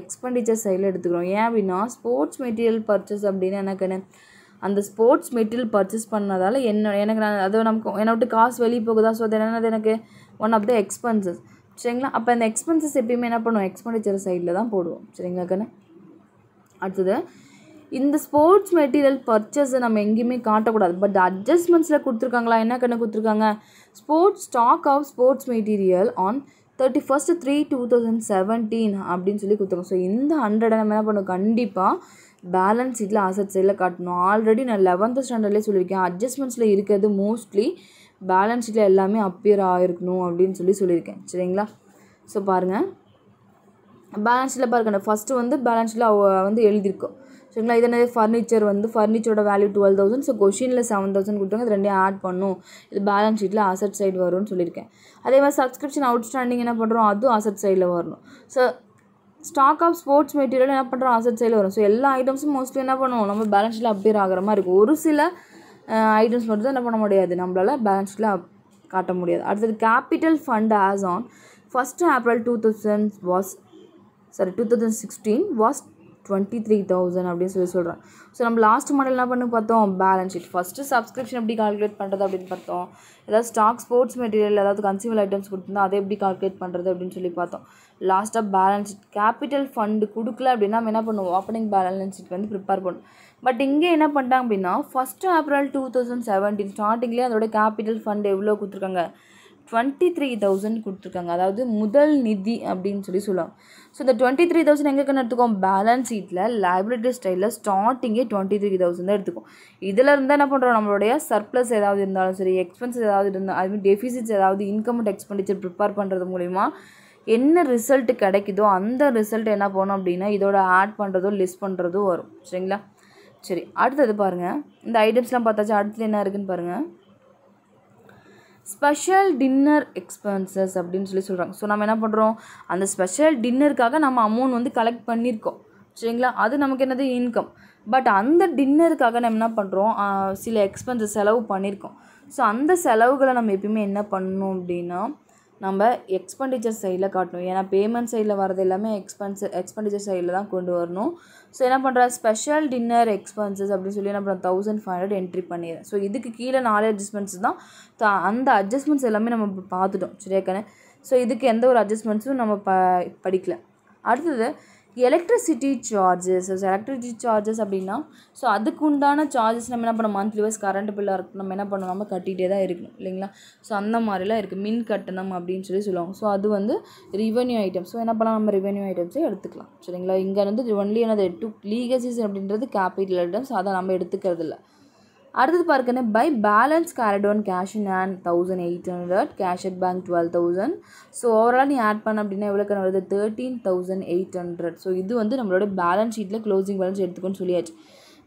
எக்ஸ்பெண்டிச்சர் சைடில் எடுத்துக்கிறோம். ஏன் அப்படின்னா ஸ்போர்ட்ஸ் மெட்டீரியல் பர்ச்சேஸ் அப்படின்னு எனக்கு அந்த ஸ்போர்ட்ஸ் மெட்டீரியல் பர்ச்சேஸ் பண்ணதால் எனக்கு அது என்னை விட்டு காசு வெளியே போகுதா. ஸோ அது என்னது எனக்கு ஒன் ஆஃப் த எக்ஸ்பென்சஸ் சரிங்களா. அப்போ அந்த எக்ஸ்பென்சஸ் எப்பயுமே என்ன பண்ணுவோம் எக்ஸ்பெண்டிச்சர் சைடில் தான் போடுவோம் சரிங்களா கண்ணு. அடுத்தது இந்த ஸ்போர்ட்ஸ் மெட்டீரியல் பர்ச்சேஸை நம்ம எங்கேயுமே காட்டக்கூடாது. பட் அட்ஜஸ்ட்மெண்ட்ஸில் கொடுத்துருக்காங்களா, என்ன கொடுத்துருக்காங்க, stock of sports material on 31/3/2017 அப்படின்னு கொடுத்துருக்கோம். ஸோ இந்த 100 நம்ம என்ன பண்ணுவோம் கண்டிப்பாக பேலன்ஸ் ஷீட்டில் அசட் சைடில் காட்டணும். ஆல்ரெடி நான் 11th ஸ்டாண்டர்ட்லேயே சொல்லியிருக்கேன் அட்ஜஸ்ட்மெண்ட்ஸில் இருக்கிறது மோஸ்ட்லி பேலன்ஸ் ஷீட்டில் எல்லாமே அப்பியர் ஆகிருக்கணும் அப்படின்னு சொல்லியிருக்கேன் சரிங்களா. ஸோ பாருங்கள் பேலன்ஸ் ஷீட்டில் பாருங்கள் ஃபஸ்ட்டு பேலன்ஸ் ஷீட்டில் எழுதியிருக்கோம் சரிங்களா. இது என்ன ஃபர்னிச்சரோட வேல்யூ 12,000. ஸோ கொஷினில் 7,000 கொடுத்தாங்க, இது ரெண்டையும் ஆட் பண்ணும், இது பேலன்ஸ் ஷீட்டில் அசட் சைடு வரும்னு சொல்லியிருக்கேன். அதே மாதிரி சப்ஸ்கிரிப்ஷன் அவுட்ஸ்டாண்டிங் என்ன பண்ணுறோம் அதுவும் அசட் சைடில் வரணும். So stock of sports material என்ன பண்ணுறோம் அசட் சைடில் வரும். ஸோ எல்லா ஐட்டம்ஸும் மோஸ்ட்லி என்ன பண்ணுவோம் நம்ம பேலன்ஸ் ஷீட்டில் அப்பியர் ஆகிற மாதிரி இருக்கும். ஒரு சில ஐட்டம்ஸ் மட்டும் தான் என்ன பண்ண முடியாது நம்மளால் பேலன்ஸ் ஷீட்டில் காட்ட முடியாது. அடுத்தது capital fund as on 1st April 2016 was 23,000 அப்படின்னு சொல்கிறேன். ஸோ நம்ம லாஸ்ட் மாடல் என்ன பண்ணி பார்த்தோம் பேலன்ஸ் ஷீட். ஃபஸ்ட்டு சப்ஸ்கிரிப்ஷன் எப்படி கால்குலேட் பண்ணுறது அப்படின்னு பார்த்தோம். ஏதாவது ஸ்டாக் ஸ்போர்ட்ஸ் மெட்டீரியல் ஏதாவது கன்சியூமர் ஐட்டம்ஸ் கொடுத்துருந்தா அதை எப்படி கால்குலேட் பண்ணுறது அப்படின்னு பார்த்தோம். லாஸ்ட்டாக பேலன்ஸ் ஷீட் கேபிட்டல் ஃபண்டு கொடுக்கல அப்படின்னா நம்ம என்ன பண்ணுவோம் ஓப்பனிங் பேலன்ஸ் ஷீட் ப்ரிப்பேர் பண்ணும். பட் இங்கே என்ன பண்ணிட்டாங்க அப்படின்னா 1st April 2017 ஸ்டார்டிங்லேயே அதோட கேபிட்டல் ஃபண்ட் எவ்வளோ கொடுத்துருக்காங்க 23,000 கொடுத்துருக்காங்க. அதாவது முதல் நிதி அப்படின்னு சொல்லுவாங்க. ஸோ இந்த 23,000 எங்கே எடுத்துக்கோம் பேலன்ஸ் ஷீட்டில் லைபிலிட்டி ஸ்டைலில் ஸ்டார்டிங்கே 23,000 தான் எடுத்துக்கும். இதில் இருந்தால் என்ன பண்ணுறோம் நம்மளுடைய சர்ப்ளஸ் ஏதாவது இருந்தாலும் சரி எக்ஸ்பென்சஸ் ஏதாவது இருந்தால் அதுமாதிரி டெஃபிசிட்ஸ் ஏதாவது இன்கம் அண்ட் எக்ஸ்பெண்டிச்சர் ப்ரிப்பேர் பண்ணுறது மூலிமா என்ன ரிசல்ட் கிடைக்குதோ அந்த ரிசல்ட் என்ன போகணும் அப்படின்னா இதோட ஆட் பண்ணுறதோ லிஸ்ட் பண்ணுறதோ வரும் சரிங்களா. சரி அடுத்தது பாருங்கள் இந்த ஐட்டம்ஸ்லாம் பார்த்தாச்சு. அடுத்தது என்ன இருக்குதுன்னு பாருங்கள் ஸ்பெஷல் டின்னர் எக்ஸ்பென்சஸ் அப்படின்னு சொல்கிறாங்க. ஸோ நம்ம என்ன பண்ணுறோம் அந்த ஸ்பெஷல் டின்னருக்காக நம்ம அமௌண்ட் கலெக்ட் பண்ணியிருக்கோம் சரிங்களா. அது நமக்கு என்னது இன்கம். பட் அந்த டின்னருக்காக நம்ம என்ன பண்ணுறோம் சில எக்ஸ்பென்சஸ் செலவு பண்ணியிருக்கோம். ஸோ அந்த செலவுகளை நம்ம எப்பயுமே என்ன பண்ணணும் அப்படின்னா நம்ம எக்ஸ்பெண்டிச்சர் சைடில் காட்டணும். ஏன்னா பேமெண்ட் சைடில் வரது எல்லாமே எக்ஸ்பெண்டிச்சர் சைடில் தான் கொண்டு வரணும். ஸோ என்ன பண்ணுற ஸ்பெஷல் டின்னர் எக்ஸ்பென்சஸ் அப்படின்னு என்ன பண்ணுறோம் 1,500 என்ட்ரி பண்ணிடுறேன். ஸோ இதுக்கு கீழே 4 அட்ஜஸ்ட்மெண்ட்ஸ் தான். அந்த அட்ஜஸ்ட்மெண்ட்ஸ் எல்லாமே நம்ம பார்த்துட்டோம் சரியாக்கானே. ஸோ இதுக்கு எந்த ஒரு அட்ஜஸ்ட்மெண்ட்ஸும் நம்ம படிக்கல. அடுத்தது எலக்ட்ரிசிட்டி சார்ஜஸ். எலக்ட்ரிசிட்டி சார்ஜஸ் அப்படின்னா ஸோ அதுக்கு உண்டான சார்ஜஸ் நம்ம என்ன பண்ணோம் மந்த்லி வைஸ் கரண்ட் பில்லாக இருக்கும் நம்ம என்ன பண்ணணும் நம்ம கட்டிகிட்டே தான் இருக்கணும் இல்லைங்களா. ஸோ அந்த மாதிரிலாம் இருக்குது மின் கட்டணம் அப்படின்னு சொல்லுவாங்க. ஸோ அது ரெவென்யூ ஐட்டம்ஸ். ஸோ என்ன பண்ணலாம் நம்ம ரெவென்யூ ஐட்டம்ஸே எடுத்துக்கலாம் சரிங்களா. இங்கே ஒன்லி என்னது லீகசிஸ் அப்படின்றது கேபிட்டல் ஐட்டம்ஸ் அதை நம்ம எடுத்துக்கிறது இல்லை. அடுத்தது பார்க்கணும் by balance carried on cash in hand 1,800 cash at bank 12,000. So overall நீ ஆட் பண்ண அப்படின்னா எவ்வளோக்கு வருது 13,800. ஸோ இது நம்மளோட பேலன்ஸ் ஷீட்டில் க்ளோசிங் பேலன்ஸ் எடுத்துக்கோன்னு சொல்லியாச்சு.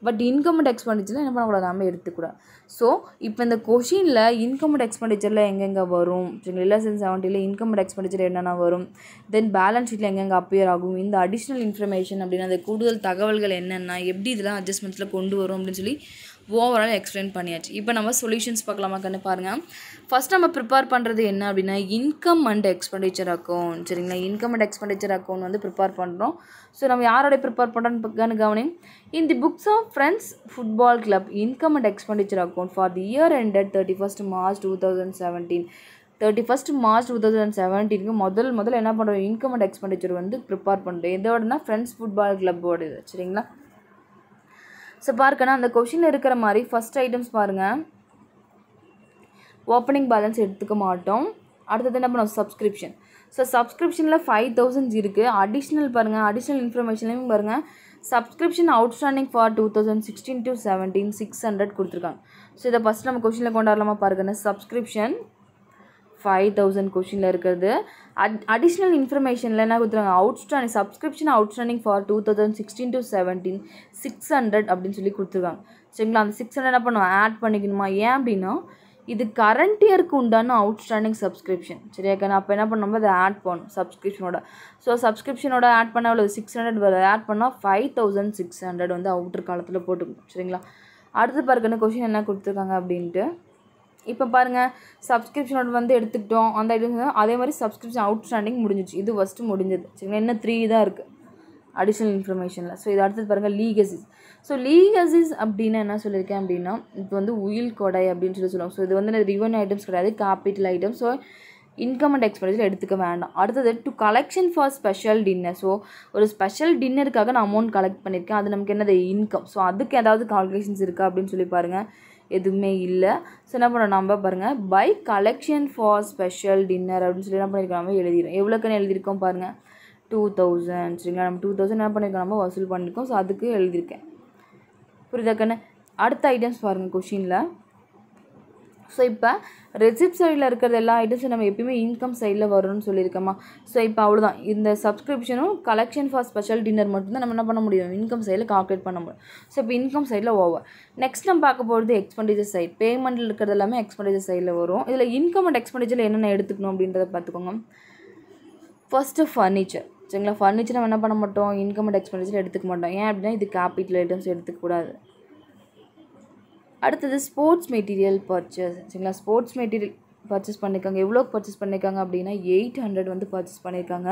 பட் இன்கம் அண்ட் எக்ஸ்பெண்டிச்சரில் என்ன பண்ணக்கூடாது நம்ம எடுத்துக்கூடாது. ஸோ இப்போ இந்த கொஷினில் இன்கம் அண்ட் எக்ஸ்பெண்டிச்சரில் எங்கெங்கே வரும் லெசன் 70 இன்கம் அண்ட் எக்ஸ்பெண்டிச்சர் என்னென்ன வரும் தென் பேலன்ஸ் ஷீட்டில் எங்கெங்கே அப்பியர் ஆகும் இந்த அடிஷ்னல் இன்ஃபர்மேஷன் அப்படின்னா அந்த கூடுதல் தகவல்கள் என்னென்ன எப்படி இதெல்லாம் அட்ஜஸ்ட்மெண்ட்ஸில் கொண்டு வரும் அப்படின்னு சொல்லி ஓவரால் எக்ஸ்பிளைன் பண்ணியாச்சு. இப்போ நம்ம சொல்யூஷன்ஸ் பார்க்கலாமா கண்ணு பாருங்கள். ஃபஸ்ட் நம்ம ப்ரிப்பேர் பண்ணுறது என்ன அப்படின்னா இன்கம் அண்ட் எக்ஸ்பெண்டிச்சர் அக்கௌண்ட் சரிங்களா. Income and expenditure account prepare பண்ணுறோம். ஸோ நம்ம யாரோட ப்ரிப்பேர் பண்ணுறோன்னு கவனி. In the books of friends football club income and expenditure account for the year ended 31st March 2017. 31st March 2017 முதல்ல என்ன பண்ணுறோம் இன்கம் அண்ட் எக்ஸ்பெண்டிச்சர் ப்ரிப்பேர் பண்ணுறோம். எதோடனா ஃப்ரெண்ட்ஸ் ஃபுட்பால் கிளப்போட இது சரிங்களா. ஸோ பார்க்கணும் அந்த கொஷின் இருக்கிற மாதிரி ஃபஸ்ட் ஐட்டம்ஸ் பாருங்கள் ஓப்பனிங் பேலன்ஸ் எடுத்துக்க மாட்டோம். அடுத்தது என்ன பண்ணுவோம் சப்ஸ்கிரிப்ஷன். ஸோ சப்ஸ்கிரிப்ஷனில் 5000 இருக்குது. அடிஷ்னல் பாருங்கள், அடிஷ்னல் இன்ஃபர்மேஷன்லையும் பாருங்கள், சப்ஸ்கிரிப்ஷன் அவுட்ஸ்டாண்டிங் ஃபார் 2016 to 17 600 கொடுத்துருக்காங்க. ஸோ இதை ஃபஸ்ட் நம்ம கொஷினில் கொண்டாடலாமா பாருங்கன்னு. சப்ஸ்கிரிப்ஷன் 5000 கொஷினில் இருக்கிறது. அடிஷ்னல் இன்ஃபர்மேஷனில் என்ன கொடுத்துருக்காங்க, outstanding subscription outstanding for 2016 to 17 600 அப்படின்னு சொல்லி கொடுத்துருக்காங்க. சரிங்களா, அந்த 600 என்ன பண்ணுவோம், ஆட் பண்ணிக்கணுமா? ஏன் அப்படின்னா இது கரண்ட் இயருக்கு உண்டான அவுட்ஸ்டாண்டிங் சப்ஸ்கிரிப்ஷன். சரியாக்கா, அப்போ என்ன பண்ணணும், அதை ஆட் பண்ணணும் சப்ஸ்கிரிப்ஷனோட. ஸோ சப்ஸ்கிரிப்ஷனோட ஆட் பண்ண எவ்வளோ 600 ஆட் பண்ணால் 5600 வந்து அவுட்டர் காலத்தில் போட்டுக்கணும். சரிங்களா, அடுத்து பாருங்க கொஷின் என்ன கொடுத்துருக்காங்க அப்படின்ட்டு. இப்போ பாருங்கள், சப்ஸ்கிரிப்ஷனோட வந்து எடுத்துக்கிட்டோம் அந்த ஐட்டம். அதே மாதிரி சப்ஸ்கிரிப்ஷன் அவுட்ஸ்டாண்டிங் முடிஞ்சிச்சு, இது ஃபஸ்ட்டு முடிஞ்சது. சரிங்களா, இன்னும் 3 தான் இருக்குது அடிஷ்னல் இன்ஃபர்மேஷனில். ஸோ இது அடுத்தது பாருங்கள் லீகசிஸ். ஸோ லீகசிஸ் அப்படின்னா என்ன சொல்லியிருக்கேன் அப்படின்னா, இப்போ வந்து உயில் கொடை அப்படின்னு சொல்லுவாங்க. ஸோ இது வந்து ரிவன்யூ ஐட்டம்ஸ் கிடையாது, capital item. So income and expenditure எடுத்துக்க வேண்டாம். அடுத்தது to collection for special dinner. So ஒரு ஸ்பெஷல் டின்னருக்காக நான் அமௌண்ட் கலெக்ட் பண்ணியிருக்கேன், அது நமக்கு என்னது இன்கம். ஸோ அதுக்கு ஏதாவது கால்குலேஷன்ஸ் இருக்கா அப்படின்னு சொல்லி பாருங்கள், எதுவுமே இல்லை. ஸோ என்ன பண்ணோம் நம்ம பாருங்கள், by collection for special dinner அப்படின்னு சொல்லி என்ன பண்ணியிருக்கோம், நம்ம எழுதிடும். எவ்வளோக்குன்னு எழுதியிருக்கோம் பாருங்கள், 2000. சரிங்களா, நம்ம 2000 என்ன பண்ணியிருக்கோம், நம்ம வசூல் பண்ணியிருக்கோம். ஸோ அதுக்கு எழுதியிருக்கேன், புரியுதாக்கண்ணே. அடுத்த ஐட்டம்ஸ் பாருங்கள் கொஷினில். ஸோ இப்போ ரெசிப்ட் சைடில் இருக்கிறது எல்லா ஐட்டம்ஸும் நம்ம எப்பயுமே இன்கம் சைடில் வரும்னு சொல்லியிருக்கோமா. ஸோ இப்போ அவ்வளோதான், இந்த சப்ஸ்கிரிப்ஷனும் கலெக்ஷன் ஃபார் ஸ்பெஷல் டின்னர் மட்டும்தான் நம்ம என்ன பண்ண முடியும், இன்கம் சைடில் கால்குலேட் பண்ண முடியும். ஸோ இப்போ இன்கம் சைடில் ஓவர். நெக்ஸ்ட் நம்ம பார்க்க போகிறது எக்ஸ்பெண்டிச்சர் சைட். பேமெண்ட்டில் இருக்கிறது எல்லாமே எக்ஸ்பெண்டிச்சர் சைடில் வரும். இதில் இன்கம் அண்ட் எக்ஸ்பெண்டிச்சரில் என்னென்ன எடுத்துக்கணும் அப்படின்றத பார்த்துக்கோங்க. First furniture. சரிங்களா, ஃபர்னிச்சர் நம்ம என்ன பண்ண மாட்டோம், இன்கம் அண்ட் எக்ஸ்பெண்டிச்சர் எடுத்துக்க மாட்டோம். ஏன் அப்படின்னா இது கேபிட்டல் ஐட்டம்ஸ் எடுத்துக்கக்கூடாது. அடுத்தது ஸ்போர்ட்ஸ் மெட்டீரியல் பர்ச்சேஸ். சரிங்களா, ஸ்போர்ட்ஸ் மெட்டீரியல் பர்ச்சேஸ் பண்ணியிருக்காங்க. எவ்வளோக்கு பர்ச்சேஸ் பண்ணியிருக்காங்க அப்படின்னா 800 வந்து பர்ச்சேஸ் பண்ணியிருக்காங்க.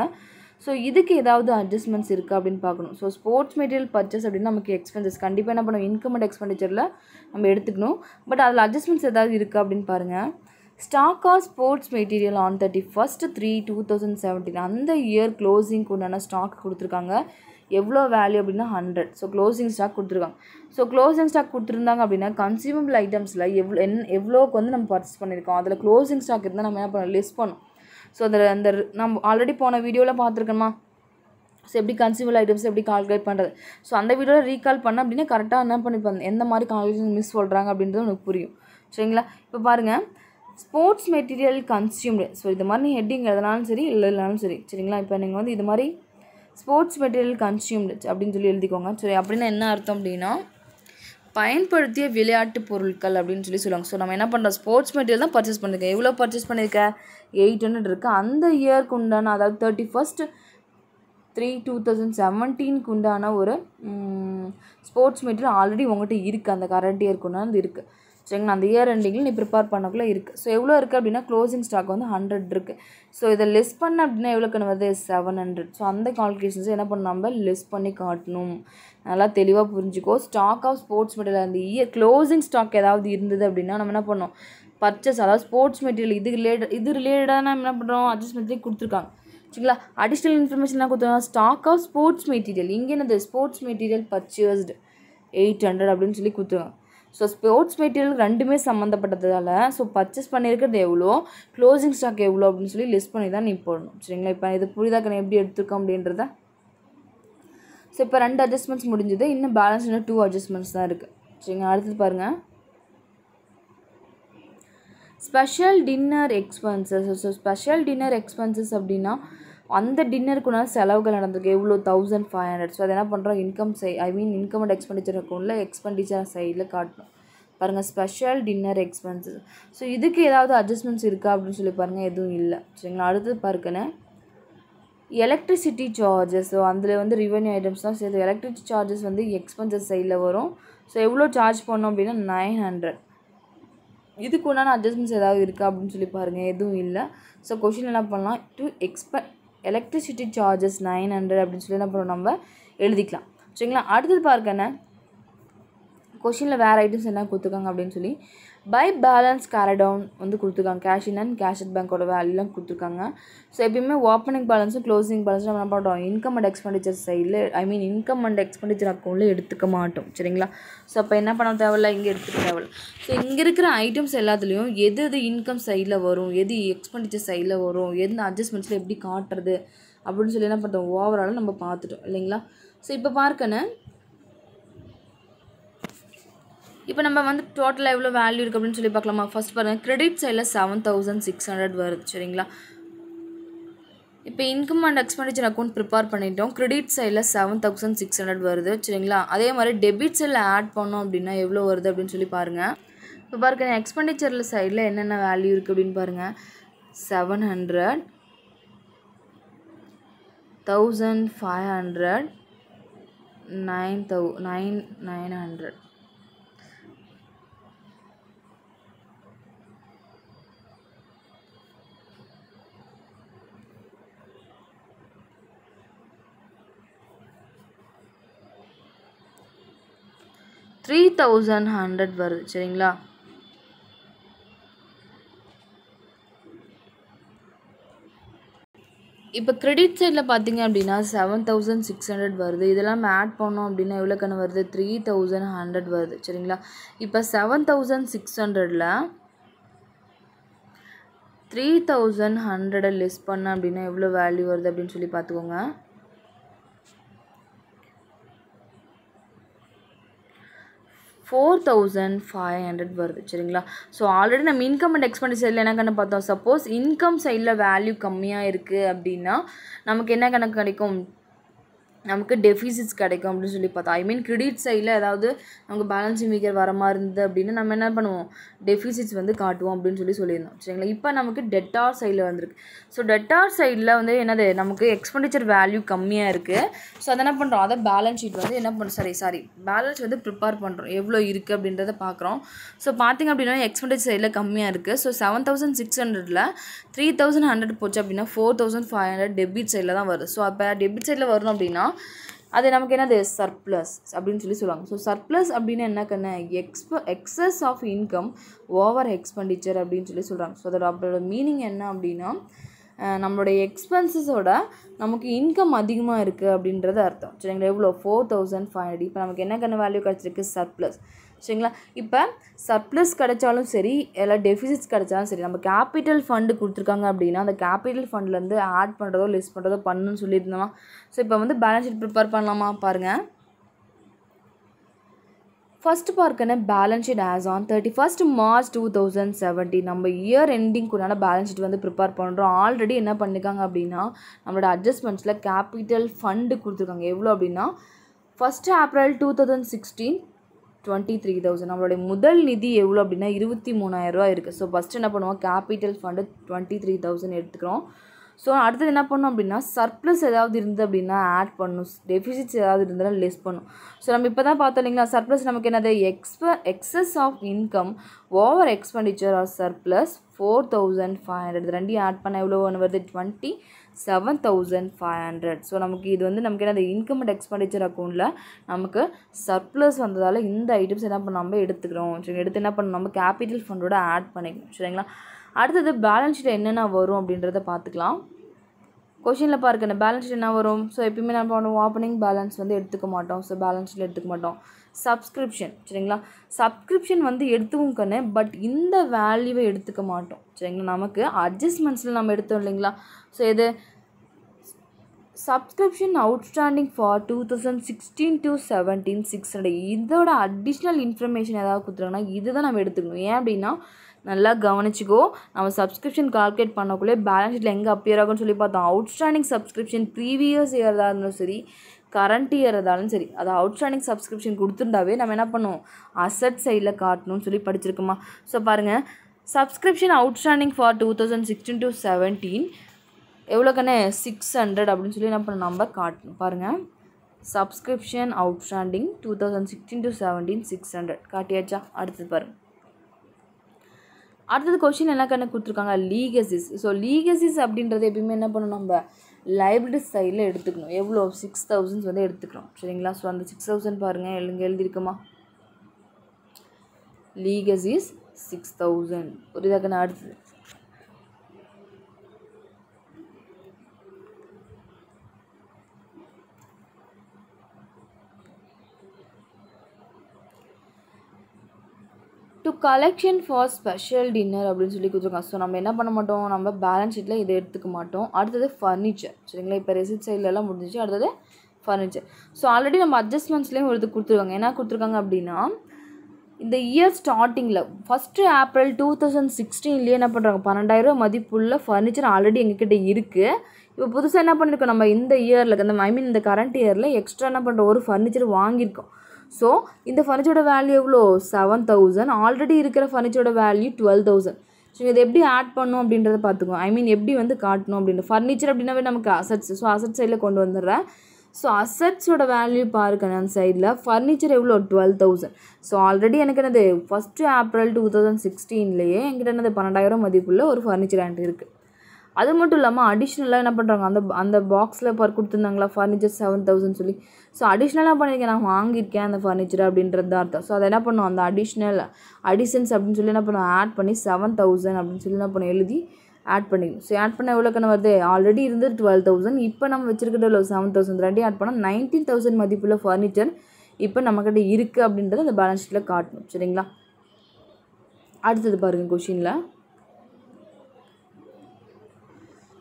ஸோ இதுக்கு ஏதாவது அட்ஜஸ்ட்மெண்ட்ஸ் இருக்குது அப்படின்னு பார்க்கணும். ஸோ ஸ்போர்ட்ஸ் மெட்டீரியல் பர்ச்சேஸ் அப்படின்னா நமக்கு எக்ஸ்பென்சஸ் கண்டிப்பாக என்ன பண்ணணும், இன்கம் அண்ட் எக்ஸ்பெண்டிச்சரில் நம்ம எடுத்துக்கணும். பட் அதில் அட்ஜஸ்ட்மெண்ட்ஸ் ஏதாவது இருக்குது அப்படின்னு பாருங்கள். Stock of sports material on 31st 3 2017 அந்த இயர் க்ளோசிங்க்கு உண்டான ஸ்டாக் கொடுத்துருக்காங்க. எவ்வளோ வேல்யூ அப்படின்னா 100. ஸோ க்ளோசிங் ஸ்டாக் கொடுத்துருக்காங்க. ஸோ க்ளோசிங் ஸ்டாக் கொடுத்துருந்தாங்க அப்படின்னா கன்சியூமபிள் ஐட்டம்ஸில் எவ்வளோக்கு வந்து நம்ம பர்ச்சேஸ் பண்ணியிருக்கோம், அதில் க்ளோசிங் ஸ்டாக் இருந்தால் நம்ம என்ன பண்ணணும், லிஸ்ட் பண்ணணும். ஸோ அதில் அந்த நம்ம ஆல்ரெடி போன வீடியோவில் பார்த்துருக்கோமா, ஸோ எப்படி கன்சியூமபிள் ஐட்டம்ஸ் எப்படி கால்குலேட் பண்ணுறது. ஸோ அந்த வீடியோவில் ரீகால் பண்ண அப்படின்னா கரெக்டாக என்ன பண்ணிப்பாங்க, எந்த மாதிரி கால்குலேஷன் மிஸ் சொல்கிறாங்க அப்படின்றது எனக்கு புரியும். சரிங்களா, இப்போ பாருங்கள் ஸ்போர்ட்ஸ் மெட்டீரியல் கன்சியூம்டு. ஸோ இது மாதிரி நீ ஹெட்டிங் எழுதினாலும் சரி இல்லைனாலும் சரி. சரிங்களா, இப்போ நீங்கள் வந்து இது மாதிரி ஸ்போர்ட்ஸ் மெட்டீரியல் கன்சியூம்டு அப்படின்னு சொல்லி எழுதிக்கோங்க. சரி, அப்படின்னா என்ன அர்த்தம் அப்படின்னா பயன்படுத்திய விளையாட்டு பொருட்கள் அப்படின்னு சொல்லி சொல்லுவாங்க. ஸோ நம்ம என்ன பண்ணுறோம், ஸ்போர்ட்ஸ் மெட்டீரியல் தான் பர்ச்சேஸ் பண்ணியிருக்கேன். எவ்வளோ பர்ச்சேஸ் பண்ணியிருக்கேன், 800 இருக்குது. அந்த இயருக்கு உண்டான, அதாவது 31st 3 2017 உண்டான ஒரு ஸ்போர்ட்ஸ் மெட்டீரியல் ஆல்ரெடி உங்கள்கிட்ட இருக்குது, அந்த கரண்ட் இயருக்கு உண்டானது இருக்குது. சரிங்களா, அந்த இயர் எண்டிங்கில் நீ ப்ரிப்பேர் பண்ணக்குள்ளே இருக்குது. ஸோ எவ்வளோ இருக்குது அப்படின்னா க்ளோசிங் ஸ்டாக் வந்து 100 இருக்குது. ஸோ இதை லெஸ் பண்ண அப்படின்னா எவ்வளோக்கு வருது, 700. ஸோ அந்த கால்குலேஷன்ஸை என்ன பண்ண நம்ம லெஸ் பண்ணி காட்டணும். நல்லா தெளிவாக புரிஞ்சுக்கோ. ஸ்டாக் ஆஃப் ஸ்போர்ட்ஸ் மெட்டீரியல் அந்த இயர் க்ளோசிங் ஸ்டாக் ஏதாவது இருந்தது அப்படின்னா நம்ம என்ன பண்ணோம், பர்ச்சேஸ், அதாவது ஸ்போர்ட்ஸ் மெட்டீரியல் இது ரிலேட்டடாக நம்ம என்ன பண்ணுறோம், அட்ஜஸ்ட்மெண்ட்லேயே கொடுத்துருக்காங்க. சரிங்களா, அடிஷ்னல் இன்ஃபர்மேஷன்லாம் கொடுத்துருக்காங்க. ஸ்டாக் ஆஃப் ஸ்போர்ட்ஸ் மெட்டீரியல், இங்கே என்னது ஸ்போர்ட்ஸ் மெட்டீரியல் பர்ச்சேஸ்டு 800 அப்படின்னு சொல்லி கொடுத்துருக்காங்க. ஸோ ஸ்போர்ட்ஸ் மெட்டீரியல் ரெண்டுமே சம்மந்தப்பட்டதால் ஸோ பர்ச்சேஸ் பண்ணியிருக்கிறது எவ்வளோ, க்ளோசிங் ஸ்டாக் எவ்வளோ அப்படின்னு சொல்லி லிஸ்ட் பண்ணி தான் நீ போடணும். சரிங்களா, இப்போ இது புரிதாக்க எப்படி எடுத்துருக்கோம் அப்படின்றத. ஸோ இப்போ 2 அட்ஜஸ்ட்மெண்ட்ஸ் முடிஞ்சது, இன்னும் பேலன்ஸ் இன்னும் 2 அட்ஜஸ்ட்மெண்ட்ஸ் தான் இருக்குது. சரிங்களா, அடுத்தது பாருங்கள் special dinner expenses. So special dinner expenses அப்படின்னா அந்த டின்னருக்குள்ள செலவுகள் நடந்திருக்கு, எவ்வளோ 1500. ஸோ அதை என்ன பண்ணுறோம், இன்கம் இன்கம் அண்ட் எக்ஸ்பெண்டிச்சர் அக்கௌண்ட்டில் எக்ஸ்பெண்டிச்சர் சைடில் காட்டணும். பாருங்கள் ஸ்பெஷல் டின்னர் எக்ஸ்பென்சஸ். ஸோ இதுக்கு ஏதாவது அட்ஜஸ்ட்மெண்ட்ஸ் இருக்கா அப்படின்னு சொல்லி பாருங்கள், எதுவும் இல்லை. சரிங்களா, அடுத்தது பாருங்கண்ணே எலக்ட்ரிசிட்டி சார்ஜஸ். ஸோ அதில் வந்து ரிவன்யூ ஐட்டம்ஸ் தான் சேர்த்து எலக்ட்ரிசிட்டி சார்ஜஸ் வந்து எக்ஸ்பென்சஸ் சைடில் வரும். ஸோ எவ்வளோ சார்ஜ் பண்ணோம் அப்படின்னா 900. இதுக்கு உண்டான அட்ஜஸ்ட்மெண்ட்ஸ் ஏதாவது இருக்கா அப்படின்னு சொல்லி பாருங்கள், எதுவும் இல்லை. ஸோ கொஷின் என்ன பண்ணலாம், எலக்ட்ரிசிட்டி சார்ஜஸ் 900 அப்படின்னு சொல்லி என்ன பண்ணுறோம் நம்ம எழுதிக்கலாம். சரிங்களா, அடுத்தது பாருங்கண்ணே கொஷினில் வேறு ஐட்டம்ஸ் என்ன கொடுத்துருக்காங்க அப்படின்னு சொல்லி பை பேலன்ஸ் கேரடவுன் வந்து கொடுத்துருக்காங்க. Cash in and cash at பேங்க்கோட வேல்யூலாம் கொடுத்துருக்காங்க. ஸோ எப்பயுமே ஓப்பனிங் பேலன்ஸும் க்ளோசிங் பேலன்ஸும் நம்ம என்ன பண்ணுறோம், இன்கம் அண்ட் எக்ஸ்பெண்டிச்சர் சைடில் இன்கம் அண்ட் எக்ஸ்பெண்டிச்சர் அக்கௌண்ட்டில் எடுத்துக்க மாட்டோம். சரிங்களா? ஸோ அப்போ என்ன பண்ண தேவையில்ல, இங்கே எடுத்துக்க தேவையில்ல. ஸோ இங்கே இருக்கிற ஐட்டம்ஸ் எல்லாத்துலேயும் எது எது இன்கம் சைடில் வரும், எது எக்ஸ்பெண்டிச்சர் சைடில் வரும், எந்த அட்ஜஸ்ட்மெண்ட்ஸில் எப்படி காட்டுறது அப்படின்னு சொல்லி என்ன பண்ணுறோம், ஓவராலாக நம்ம பார்த்துட்டோம் இல்லைங்களா? ஸோ இப்போ பார்க்கணும், இப்போ நம்ம வந்து டோட்டலாக எவ்வளோ வேல்யூ இருக்குது அப்படின்னு சொல்லி பார்க்கலாமா? ஃபஸ்ட் பாருங்கள், கிரெடிட் சைடில் 7600 வருது. சரிங்களா? இப்போ income and expenditure account prepare பண்ணிட்டோம். கிரெடிட் சைடில் 7600 வருது. சரிங்களா? அதே மாதிரி டெபிட் சைடில் ஆட் பண்ணோம் அப்படின்னா எவ்வளோ வருது அப்படின்னு சொல்லி பாருங்கள். இப்போ பாருங்கள், எக்ஸ்பெண்டிச்சரில் சைடில் என்னென்ன வேல்யூ இருக்குது அப்படின்னு பாருங்கள். 700, 1500, 900. $3100 வருது. சரிங்களா? இப்போ கிரெடிட் சைடில் பார்த்தீங்க அப்படின்னா 7600 வருது. இதெல்லாம் ஆட் பண்ணோம் அப்படின்னா எவ்வளோ கணக்கு வருது, 3100 வருது. சரிங்களா? இப்போ 7600ல் 3100 லெஸ் பண்ண அப்படின்னா எவ்வளோ வேல்யூ வருது அப்படின்னு சொல்லி பார்த்துக்கோங்க. 4500 வருது. சரிங்களா? ஸோ ஆல்ரெடி நம்ம இன்கம் அண்ட் எக்ஸ்பெண்டிச்சர் சைடில் என்ன கணக்கு பார்த்தோம், சப்போஸ் இன்கம் சைடில் வேல்யூ கம்மியாக இருக்குது அப்படின்னா நமக்கு என்ன கணக்கு கிடைக்கும், நமக்கு டெஃபிசிட்ஸ் கிடைக்கும் அப்படின்னு சொல்லி பார்த்தோம். கிரெடிட் சைடில் ஏதாவது நமக்கு பேலன்சிங் ஃபிகர் வர மாதிரி இருந்தது அப்படின்னா நம்ம என்ன பண்ணுவோம், டெஃபிசிட்ஸ் வந்து காட்டுவோம் அப்படின்னு சொல்லியிருந்தோம். சரிங்களா? இப்போ நமக்கு டெட்டார் சைடில் வந்திருக்கு. ஸோ டெட்டார் சைடில் வந்து என்னது, நமக்கு எக்ஸ்பெண்டிச்சர் வேல்யூ கம்மியாக இருக்குது. ஸோ அதை என்ன பண்ணுறோம், அதை பேலன்ஸ் ஷீட் வந்து என்ன பண்ணுறோம், பேலன்ஸ் வந்து ப்ரிப்பேர் பண்ணுறோம், எவ்வளோ இருக்குது அப்படின்றத பார்க்குறோம். ஸோ பார்த்திங்க அப்படின்னா எக்ஸ்பெண்டிச்சர் சைடில் கம்மியாக இருக்குது. ஸோ 7600ல் 3100 போச்சு அப்படின்னா 4500 டெபிட் சைடில் தான் வருது. ஸோ அப்போ டெபிட் சைடில் வரணும் அப்படின்னா அது நமக்கு என்னது, சர்ப்ளஸ் அப்படின்னு சொல்லி சொல்லுவாங்க. ஸோ சர்ப்ளஸ் அப்படின்னு என்ன கண்ணு, excess of income over expenditure அப்படின்னு சொல்லி சொல்கிறாங்க. ஸோ அதோட மீனிங் என்ன அப்படின்னா, நம்மளுடைய எக்ஸ்பென்சஸோட நமக்கு இன்கம் அதிகமாக இருக்குது அப்படின்றது அர்த்தம். சரிங்களா? எவ்வளோ, 4500. இப்போ நமக்கு என்ன கண்ணு வேல்யூ கிடச்சிருக்கு, சர்ப்ளஸ். சரிங்களா? இப்போ சர்ப்ளஸ் கிடைச்சாலும் சரி, இல்லை டெஃபிசிட்ஸ் கிடைச்சாலும் சரி, நம்ம கேபிட்டல் ஃபண்டு கொடுத்துருக்காங்க அப்படின்னா அந்த கேபிட்டல் ஃபண்ட்லேருந்து ஆட் பண்ணுறதோ லெஸ் பண்ணுறதோ பண்ணணும்னு சொல்லியிருந்தோமா? ஸோ இப்போ வந்து பேலன்ஸ் ஷீட் ப்ரிப்பேர் பண்ணலாமா? பாருங்கள், ஃபஸ்ட்டு பார்க்கணும் balance sheet as on 31 March 2017. நம்ம இயர் எண்டிங்குள்ளான பேலன்ஸ் ஷீட் வந்து ப்ரிப்பேர் பண்ணுறோம். ஆல்ரெடி என்ன பண்ணியிருக்காங்க அப்படின்னா நம்மளோட அட்ஜஸ்ட்மெண்ட்ஸில் கேபிட்டல் ஃபண்டு கொடுத்துருக்காங்க. எவ்வளோ அப்படின்னா 1 April 2016 23,000. நம்மளுடைய முதல் நிதி எவ்வளோ அப்படின்னா 23,000 ரூபா இருக்குது. ஸோ ஃபஸ்ட்டு என்ன பண்ணுவோம், கேபிட்டல் ஃபண்டு 23,000 எடுத்துக்கிறோம். ஸோ அடுத்தது என்ன பண்ணணும் அப்படின்னா சர்ப்ளஸ் ஏதாவது இருந்தது அப்படின்னா ஆட் பண்ணணும், டெஃபிசிட்ஸ் ஏதாவது இருந்தாலும் லெஸ் பண்ணும். ஸோ நம்ம இப்போ தான் பார்த்தோம் இல்லைங்களா, சர்ப்ளஸ் நமக்கு என்னது, excess of income over expenditure or surplus 4500. ரெண்டையும் ஆட் பண்ண எவ்வளோ ஒன்று வருது, 27,500. ஸோ நமக்கு இது வந்து நமக்கு என்ன, இன்கம் அண்ட் எக்ஸ்பெண்டிச்சர் அக்கௌண்ட்டில் நமக்கு சர்ப்ளஸ் வந்ததால் இந்த ஐட்டம்ஸ் என்ன பண்ண நம்ம எடுத்துக்கிறோம். சரி, எடுத்து என்ன பண்ணணும், நம்ம கேபிட்டல் ஃபண்டோட ஆட் பண்ணிக்கணும். சரிங்களா? அடுத்தது பேலன்ஸ் ஷீட்டில் என்னென்ன வரும் அப்படின்றத பார்த்துக்கலாம். கொஷினில் பார்க்கணும் பேலன்ஸ் ஷீட் என்ன வரும். ஸோ எப்பயுமே நம்ம பண்ணுவோம், ஓப்பனிங் பேலன்ஸ் வந்து எடுத்துக்க மாட்டோம். ஸோ பேலன்ஸ் ஷீட்டில் எடுத்துக்க மாட்டோம். சப்ஸ்கிரிப்ஷன், சரிங்களா, சப்ஸ்கிரிப்ஷன் வந்து எடுத்துக்கும் கண்ணு, பட் இந்த வேல்யூவை எடுத்துக்க மாட்டோம். சரிங்களா? நமக்கு அட்ஜஸ்ட்மெண்ட்ஸில் நம்ம எடுத்தோம் இல்லைங்களா. ஸோ இது சப்ஸ்கிரிப்ஷன் அவுட்ஸ்டாண்டிங் ஃபார் 2016 to 17 600. இதோட அடிஷ்னல் இன்ஃபர்மேஷன் ஏதாவது கொடுத்துருங்கன்னா இதுதான் நம்ம எடுத்துக்கணும். ஏன் அப்படின்னா நல்லா கவனிச்சிக்கோ, நம்ம சப்ஸ்கிரிப்ஷன் கால்குலேட் பண்ணக்குள்ளே பேலன்ஸ் ஷீட்டில் எங்கே அப்பியர் ஆகும்னு சொல்லி பார்த்தோம். அவுட்ஸ்டாண்டிங் சப்ஸ்கிரிப்ஷன் ப்ரீவியஸ் இயர்தாக இருந்தாலும் சரி, கரண்ட் இயர் இருந்தாலும் சரி, அது அவுட்ஸ்டாண்டிங் சப்ஸ்கிரிப்ஷன் கொடுத்துருந்தாவே நம்ம என்ன பண்ணுவோம், அசட் சைடில் காட்டணும்னு சொல்லி படிச்சிருக்கோமா. ஸோ பாருங்கள், சப்ஸ்கிரிப்ஷன் அவுட்ஸ்டாண்டிங் ஃபார் 2016 to 17 எவ்வளோக்கண்ணே 600 அப்படின்னு சொல்லி என்ன பண்ண நம்ம காட்டணும். பாருங்கள், சப்ஸ்கிரிப்ஷன் அவுட்ஸ்டாண்டிங் 2016 to 17 600 காட்டியாச்சா. அடுத்தது பாருங்கள், அடுத்தது கொஷின் என்ன கணக்கு கொடுத்துருக்காங்க, லீகசிஸ். ஸோ லீகசிஸ் அப்படின்றது எப்பயுமே என்ன பண்ணணும், நம்ம லைபிலிட்டி சைடில் எடுத்துக்கணும். எவ்வளோ 6000 வந்து எடுத்துக்கிறோம். சரிங்களா? ஸோ அந்த 6000 பாருங்கள் எழுதியிருக்குமா, லீகசிஸ் 6000. புரியுதாக்கண்ணா? அடுத்தது to collection for special dinner அப்படின்னு சொல்லி கொடுத்துருக்காங்க. ஸோ நம்ம என்ன பண்ண மாட்டோம், நம்ம பேலன்ஸ் ஷீட்டில் இதை எடுத்துக்க மாட்டோம். அடுத்தது ஃபர்னிச்சர். சரிங்களா? இப்போ ரெசிட் சைட்லலாம் முடிஞ்சிச்சு. அடுத்தது ஃபர்னிச்சர். ஸோ ஆல்ரெடி நம்ம அட்ஜஸ்ட்மெண்ட்ஸ்லேயும் ஒரு இது கொடுத்துருக்காங்க. என்ன கொடுத்துருக்காங்க அப்படின்னா, இந்த இயர் ஸ்டார்டிங்கில் ஃபஸ்ட்டு ஏப்ரல் 2016 என்ன பண்ணுறாங்க, 12,000 மதிப்புள்ள ஃபர்னிச்சர் ஆல்ரெடி எங்ககிட்ட இருக்குது. இப்போ புதுசாக என்ன பண்ணியிருக்கோம், நம்ம இந்த இயரில் இந்த கரண்ட் இயரில் எக்ஸ்ட்ரா என்ன பண்ணுறோம், ஒரு ஃபர்னிச்சர் வாங்கியிருக்கோம். ஸோ இந்த ஃபர்னிச்சரோட வேல்யூ எவ்வளோ, 7,000. ஆல்ரெடி இருக்கிற ஃபர்னிச்சரோட வேல்யூ 12,000. ஸோ இதை எப்படி ஆட் பண்ணணும் அப்படின்றத பார்த்துக்கோங்க. எப்படி வந்து காட்டணும் அப்படின்ற ஃபர்னிச்சர் அப்படின்னாவே நமக்கு அசட்ஸ். ஸோ அசட் சைடில் கொண்டு வந்துடுறேன். ஸோ அசட்ஸோட வேல்யூ பாருங்க அந்த சைடில். ஃபர்னிச்சர் எவ்வளோ, 12,000. ஸோ ஆல்ரெடி எனக்கு என்னது ஃபஸ்ட்டு ஏப்ரல் 2016 என்கிட்ட என்னது 12,000 மதிப்புள்ள ஒரு ஃபர்னிச்சர் என்கிட்ட இருக்குது. அது மட்டும் இல்லாமல் அடிஷ்னலாக என்ன பண்ணுறாங்க, அந்த பாக்ஸில் கொடுத்துருந்தாங்களா ஃபர்னிச்சர் 7,000 சொல்லி. ஸோ அடிஷ்னலாக பண்ணியிருக்கேன், நான் வாங்கியிருக்கேன் அந்த ஃபர்னிச்சர் அப்படின்றது அர்த்தம். ஸோ அதை என்ன பண்ணுவோம், அந்த அடிஷன்ஸ் அப்படின்னு சொல்லி என்ன பண்ணுவோம், ஆட் பண்ணி 7,000 அப்படின்னு சொல்லி என்ன பண்ணுவோம், எழுதி ஆட் பண்ணிக்கணும். ஸோ ஆட் பண்ண எவ்வளோ கண்ணு வருது, ஆல்ரெடி இருந்து 12,000, இப்போ நம்ம வச்சுருக்கிற 7,000 ரெண்டையும் ஆட் பண்ணால் 19,000 மதிப்புள்ள ஃபர்னிச்சர் இப்போ நம்மக்கிட்ட இருக்குது அப்படின்றத அந்த பேலன்ஸ் ஷீட்டில் காட்டணும். சரிங்களா? அடுத்தது பாருங்கள் கொஷினில்,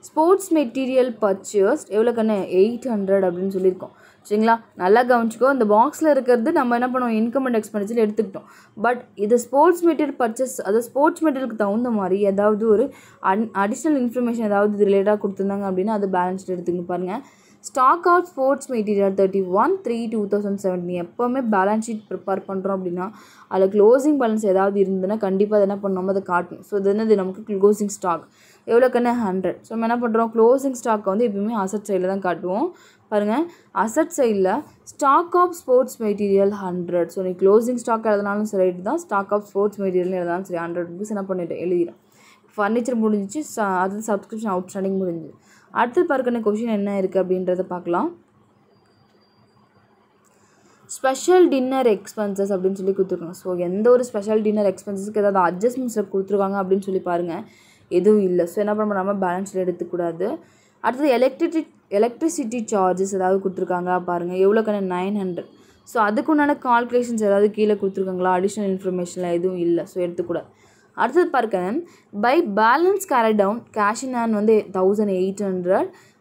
ஸ்போர்ட்ஸ் மெட்டீரியல் பர்ச்சேஸ்ட் எவ்வளோ கண்ணு, 800 அப்படின்னு சொல்லியிருக்கோம். சரிங்களா? நல்லா கவனிச்சிக்கோ. இந்த பாக்ஸில் இருக்கிறது நம்ம என்ன பண்ணுவோம், இன்கம் அண்ட் எக்ஸ்பெண்டிச்சர் எடுத்துக்கிட்டோம். பட் இது ஸ்போர்ட்ஸ் மெட்டீரியல் பர்ச்சேஸ், அது ஸ்போர்ட்ஸ் மெட்டீரியலுக்கு தகுந்த மாதிரி ஏதாவது ஒரு அடிஷ்னல் இன்ஃபர்மேஷன் ஏதாவது இது ரிலேட்டாக கொடுத்துருந்தாங்க அப்படின்னா அது பேலன்ஸ் ஷீட் எடுத்துக்கணும். பாருங்கள், ஸ்டாக் அவுட் ஸ்போர்ட்ஸ் மெட்டீரியல் 31/3/2017 எப்போவுமே பேலன்ஸ் ஷீட் ப்ரிப்பேர் பண்ணுறோம் அப்படின்னா அதில் க்ளோசிங் பேலன்ஸ் ஏதாவது இருந்ததுன்னா கண்டிப்பாக அதை என்ன பண்ணணும், அதை காட்டணும். ஸோ இது என்னது நமக்கு க்ளோசிங் ஸ்டாக் எவ்வளோ கண்ணு, 100. ஸோ நம்ம என்ன பண்ணுறோம், க்ளோசிங் ஸ்டாக்கை வந்து எப்பவுமே அசட் சைடில் தான் காட்டுவோம். பாருங்கள், அசட் சைடில் stock of sports material 100. So நீ க்ளோசிங் ஸ்டாக் எழுதினாலும் சரி தான், ஸ்டாக் ஆஃப் ஸ்போர்ட்ஸ் மெட்டீரியல் எழுதினாலும் சரி 100 rupees என்ன பண்ணிவிட்டு எழுதிடும். ஃபர்னிச்சர் முடிஞ்சிச்சு, அது சப்ஸ்கிரிப்ஷன் அவுட்ஸ்டாண்டிங் முடிஞ்சிச்சு. அடுத்து பார்க்கணும் கொஷின் என்ன இருக்குது அப்படின்றத பார்க்கலாம். ஸ்பெஷல் டின்னர் எக்ஸ்பென்சஸ் அப்படின்னு சொல்லி கொடுத்துருக்காங்க. ஸோ எந்த ஒரு ஸ்பெஷல் டின்னர் எக்ஸ்பென்சஸ்க்கு ஏதாவது அட்ஜஸ்ட்மெண்ட்ஸில் கொடுத்துருக்காங்க அப்படின்னு சொல்லி பாருங்கள், எதுவும் இல்லை. ஸோ என்ன பண்ண நம்ம பேலன்ஸில் எடுத்துக்கூடாது. அடுத்தது எலக்ட்ரிசிட்டி சார்ஜஸ் ஏதாவது கொடுத்துருக்காங்க பாருங்கள், எவ்வளோ கண்ணு, 900. ஸோ அதுக்குண்டான கால்குலேஷன்ஸ் ஏதாவது கீழே கொடுத்துருக்காங்களா, அடிஷ்னல் இன்ஃபர்மேஷனில் எதுவும் இல்லை. ஸோ எடுத்துக்கூடாது. அடுத்தது பார்க்கணும், by balance carry down cash in hand வந்து 1,800,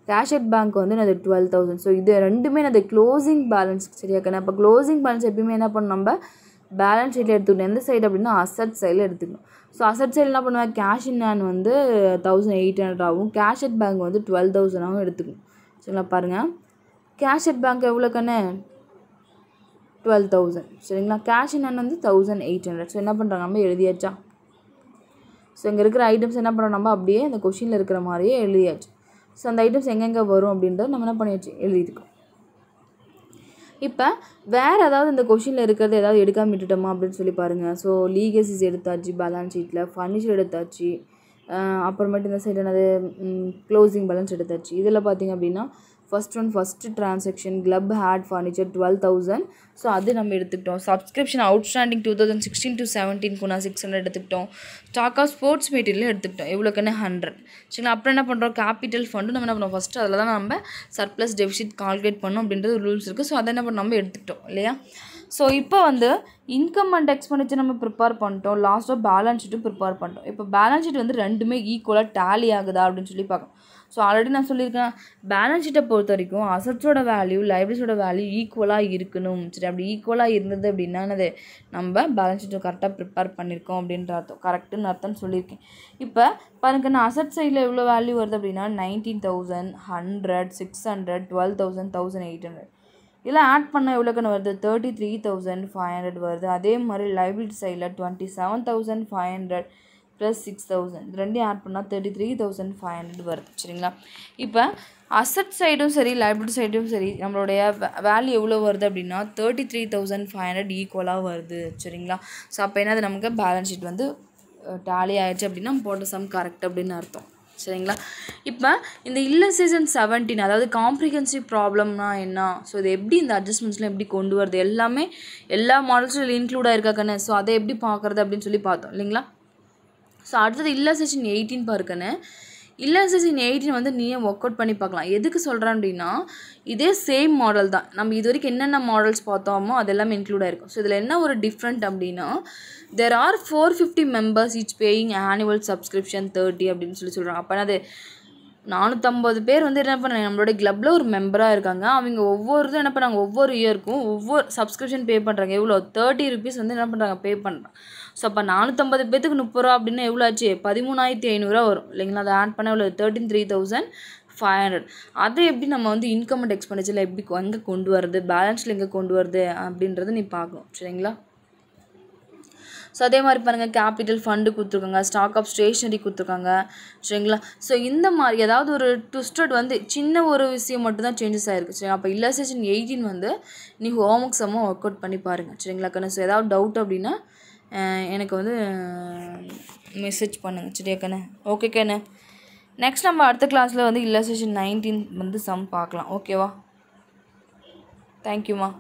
கேஷ் அட் பேங்க் வந்து அது 12,000. ஸோ இது ரெண்டுமே அது க்ளோசிங் பேலன்ஸ். சரியாக்கண்ணா? இப்போ க்ளோசிங் பேலன்ஸ் எப்பயுமே என்ன பண்ணணும், நம்ம பேலன்ஸ் ஷீட்டில் எடுத்துக்கணும். எந்த சைடு அப்படின்னா அசட் சைடில் எடுத்துக்கணும். ஸோ அசட் சைடில் என்ன பண்ணுவேன், கேஷ் இன் ஹேண்ட் வந்து 1,800 ஆகும், கேஷ் அட் பேங்க் வந்து 12,000 எடுத்துக்கணும். சரிங்களா? பாருங்கள், கேஷ் அட் பேங்க் எவ்வளோ கண்ணு, 12,000. சரிங்களா? கேஷ் இன் ஹேண்ட் வந்து 1,800. ஸோ என்ன பண்ணுறாங்க, நம்ம எழுதியாச்சா? ஸோ இங்கே இருக்கிற ஐட்டம்ஸ் என்ன பண்ணுறோம், நம்ம அப்படியே அந்த கொஷினில் இருக்கிற மாதிரியே எழுதியாச்சு. ஸோ அந்த ஐட்டம்ஸ் எங்கெங்கே வரும் அப்படின்றத நம்ம என்ன பண்ணியாச்சு, எழுதியிருக்கோம். இப்போ வேறு ஏதாவது இந்த கொஷினில் இருக்கிறது ஏதாவது எடுக்காமல் விட்டுட்டோமா அப்படின்னு சொல்லி பாருங்கள். ஸோ லீகசிஸ் எடுத்தாச்சு, பேலன்ஸ் ஷீட்டில் ஃபர்னிச்சர் எடுத்தாச்சு, அப்புறமேட்டு இந்த சைடு என்னது க்ளோசிங் பேலன்ஸ் எடுத்தாச்சு. இதில் பார்த்திங்க அப்படின்னா first transaction club had furniture 12,000. So அது நம்ம எடுத்துக்கிட்டோம். சப்ஸ்கிரிப்ஷன் அவுட்ஸ்டாண்டிங் 2016 to 17 600 எடுத்துக்கிட்டோம். ஸ்டாக் ஆஃப் ஸ்போர்ட்ஸ் மெட்டீரியல் எடுத்துக்கிட்டோம், எவ்வளோக்குன்னு 100. சரிங்களா? அப்புறம் என்ன பண்ணுறோம், கேபிட்டல் ஃபண்டு நம்ம என்ன பண்ணுவோம், ஃபஸ்ட்டு அதில் தான் நம்ம சர்ப்ளஸ் டெபிசிட் கால்குலேட் பண்ணோம் அப்படின்றது ரூல்ஸ் இருக்குது. ஸோ அதை என்ன பண்ண நம்ம எடுத்துக்கிட்டோம் இல்லையா? ஸோ இப்போ வந்து இன்கம் அண்ட் எக்ஸ்பெண்டிச்சர் நம்ம ப்ரிப்பேர் பண்ணிட்டோம், லாஸ்ட்டாக பேலன்ஸ் ஷீட்டும் ப்ரிப்பேர் பண்ணிட்டோம். இப்போ பேலன்ஸ் ஷீட் வந்து ரெண்டுமே ஈக்குவலாக டேலி ஆகுதா அப்படின்னு சொல்லி பார்க்கணும். ஸோ ஆல்ரெடி நான் சொல்லியிருக்கேன், பேலன்ஸ் ஷீட்டை பொறுத்த வரைக்கும் அசட்ஸோட வேல்யூ லைபிலிட்டிஸோட வேல்யூ ஈக்குவலாக இருக்கணும். சரி, அப்படி ஈக்குவலாக இருந்தது அப்படின்னா நம்ம பேலன்ஸ் ஷீட்டை கரெக்டாக ப்ரிப்பேர் பண்ணியிருக்கோம் அப்படின்ற அர்த்தம், கரெக்டுன்னு அர்த்தம்னு சொல்லியிருக்கேன். இப்போ பாருங்க, நான் அசட் சைடில் எவ்வளோ வேல்யூ வருது அப்படின்னா 19,000, 100, 600, 12,000, 1,800. இதெல்லாம் ஆட் பண்ணால் எவ்வளோக்குன்னு வருது, 33,500 வருது. அதே மாதிரி லைபிலிட்டி சைடில் 27,500 ப்ளஸ் 6,000, இது ரெண்டையும் ஆட் பண்ணால் 33,500 வருது. சரிங்களா? இப்போ அசட் சைடும் சரி லைபிலிட்டி சைடும் சரி நம்மளுடைய வேல்யூ எவ்வளோ வருது அப்படின்னா 33,500 ஈக்குவலாக வருது. சரிங்களா? ஸோ அப்போ என்னது, நமக்கு பேலன்ஸ் ஷீட் வந்து டேலி ஆயிடுச்சு அப்படின்னா போட்ட சம் கரெக்ட் அப்படின்னு அர்த்தம். சரிங்களா? இப்போ இந்த இல்லஸ்ட்ரேஷன் 17 அதாவது காம்ப்ரிஹென்சிவ் ப்ராப்ளம்னா என்ன, ஸோ இது எப்படி இந்த அட்ஜஸ்ட்மெண்ட்ஸ்லாம் எப்படி கொண்டு வருது, எல்லாமே எல்லா மாடல்ஸும் இன்க்ளூட் ஆயிருக்கா கண்ணு. ஸோ அதை எப்படி பார்க்குறது அப்படின்னு சொல்லி பார்த்தோம் இல்லைங்களா? ஸோ அடுத்தது இல்லஸ்ட்ரேஷன் 18 பாருக்கன்னு. இல்லஸ்ட்ரேஷன் 18 வந்து நீயே ஒர்க் அவுட் பண்ணி பார்க்கலாம். எதுக்கு சொல்கிறேன் அப்படின்னா, இதே சேம் மாடல் தான். நம்ம இது வரைக்கும் என்னென்ன மாடல்ஸ் பார்த்தோமோ அது எல்லாமே இன்க்ளூட் ஆயிருக்கும். ஸோ இதில் என்ன ஒரு டிஃப்ரெண்ட் அப்படின்னா, there are 450 members each paying annual subscription 30 அப்படின்னு சொல்கிறாங்க. அப்போ அது 450 பேர் வந்து என்ன பண்ணாங்க, நம்மளோட கிளப்பில் ஒரு மெம்பராக இருக்காங்க. அவங்க ஒவ்வொருதும் என்ன பண்ணாங்க, ஒவ்வொரு இயருக்கும் ஒவ்வொரு சப்ஸ்கிரிப்ஷன் பே பண்ணுறாங்க. எவ்வளோ 30 ருபீஸ் வந்து என்ன பண்ணுறாங்க, பே பண்ணுறாங்க. ஸோ அப்போ 450 பேத்துக்கு 30 ரூபா அப்படின்னா எவ்வளோ ஆச்சு, 13,500 வரும் இல்லைங்களா? அதை ஆட் பண்ண எவ்வளோ 13,500. அதை எப்படி நம்ம வந்து இன்கம் அண்ட் எக்ஸ்பெண்டிச்சரில் எப்படி எங்கே கொண்டு வருது, பேலன்ஸில் எங்கே கொண்டு வருது அப்படின்றத நீ பார்க்கணும் சரிங்களா? ஸோ அதே மாதிரி பாருங்கள், கேபிட்டல் ஃபண்டு கொடுத்துருக்காங்க, ஸ்டாக் ஆஃப் ஸ்டேஷனரி கொடுத்துருக்காங்க சரிங்களா? ஸோ இந்த மாதிரி ஏதாவது ஒரு ட்விஸ்டட் வந்து சின்ன ஒரு விஷயம் மட்டும்தான் சேஞ்சஸ் ஆகிருக்கு சரிங்களா? அப்போ இல்லஸ்ட்ரேஷன் 18 வந்து நீ ஹோம்ஒர்க் செம்ம ஒர்க் அவுட் பண்ணி பாருங்கள் சரிங்களா கண்ணு? ஸோ ஏதாவது டவுட் அப்படின்னா எனக்கு வந்து மெசேஜ் பண்ணுங்கள் சரியா கண்ணு? ஓகே கண்ணு. நெக்ஸ்ட் நம்ம அடுத்த கிளாஸில் வந்து இல்லஸ்ட்ரேஷன் 19 வந்து சம் பார்க்கலாம். ஓகேவா? தேங்க்யூம்மா.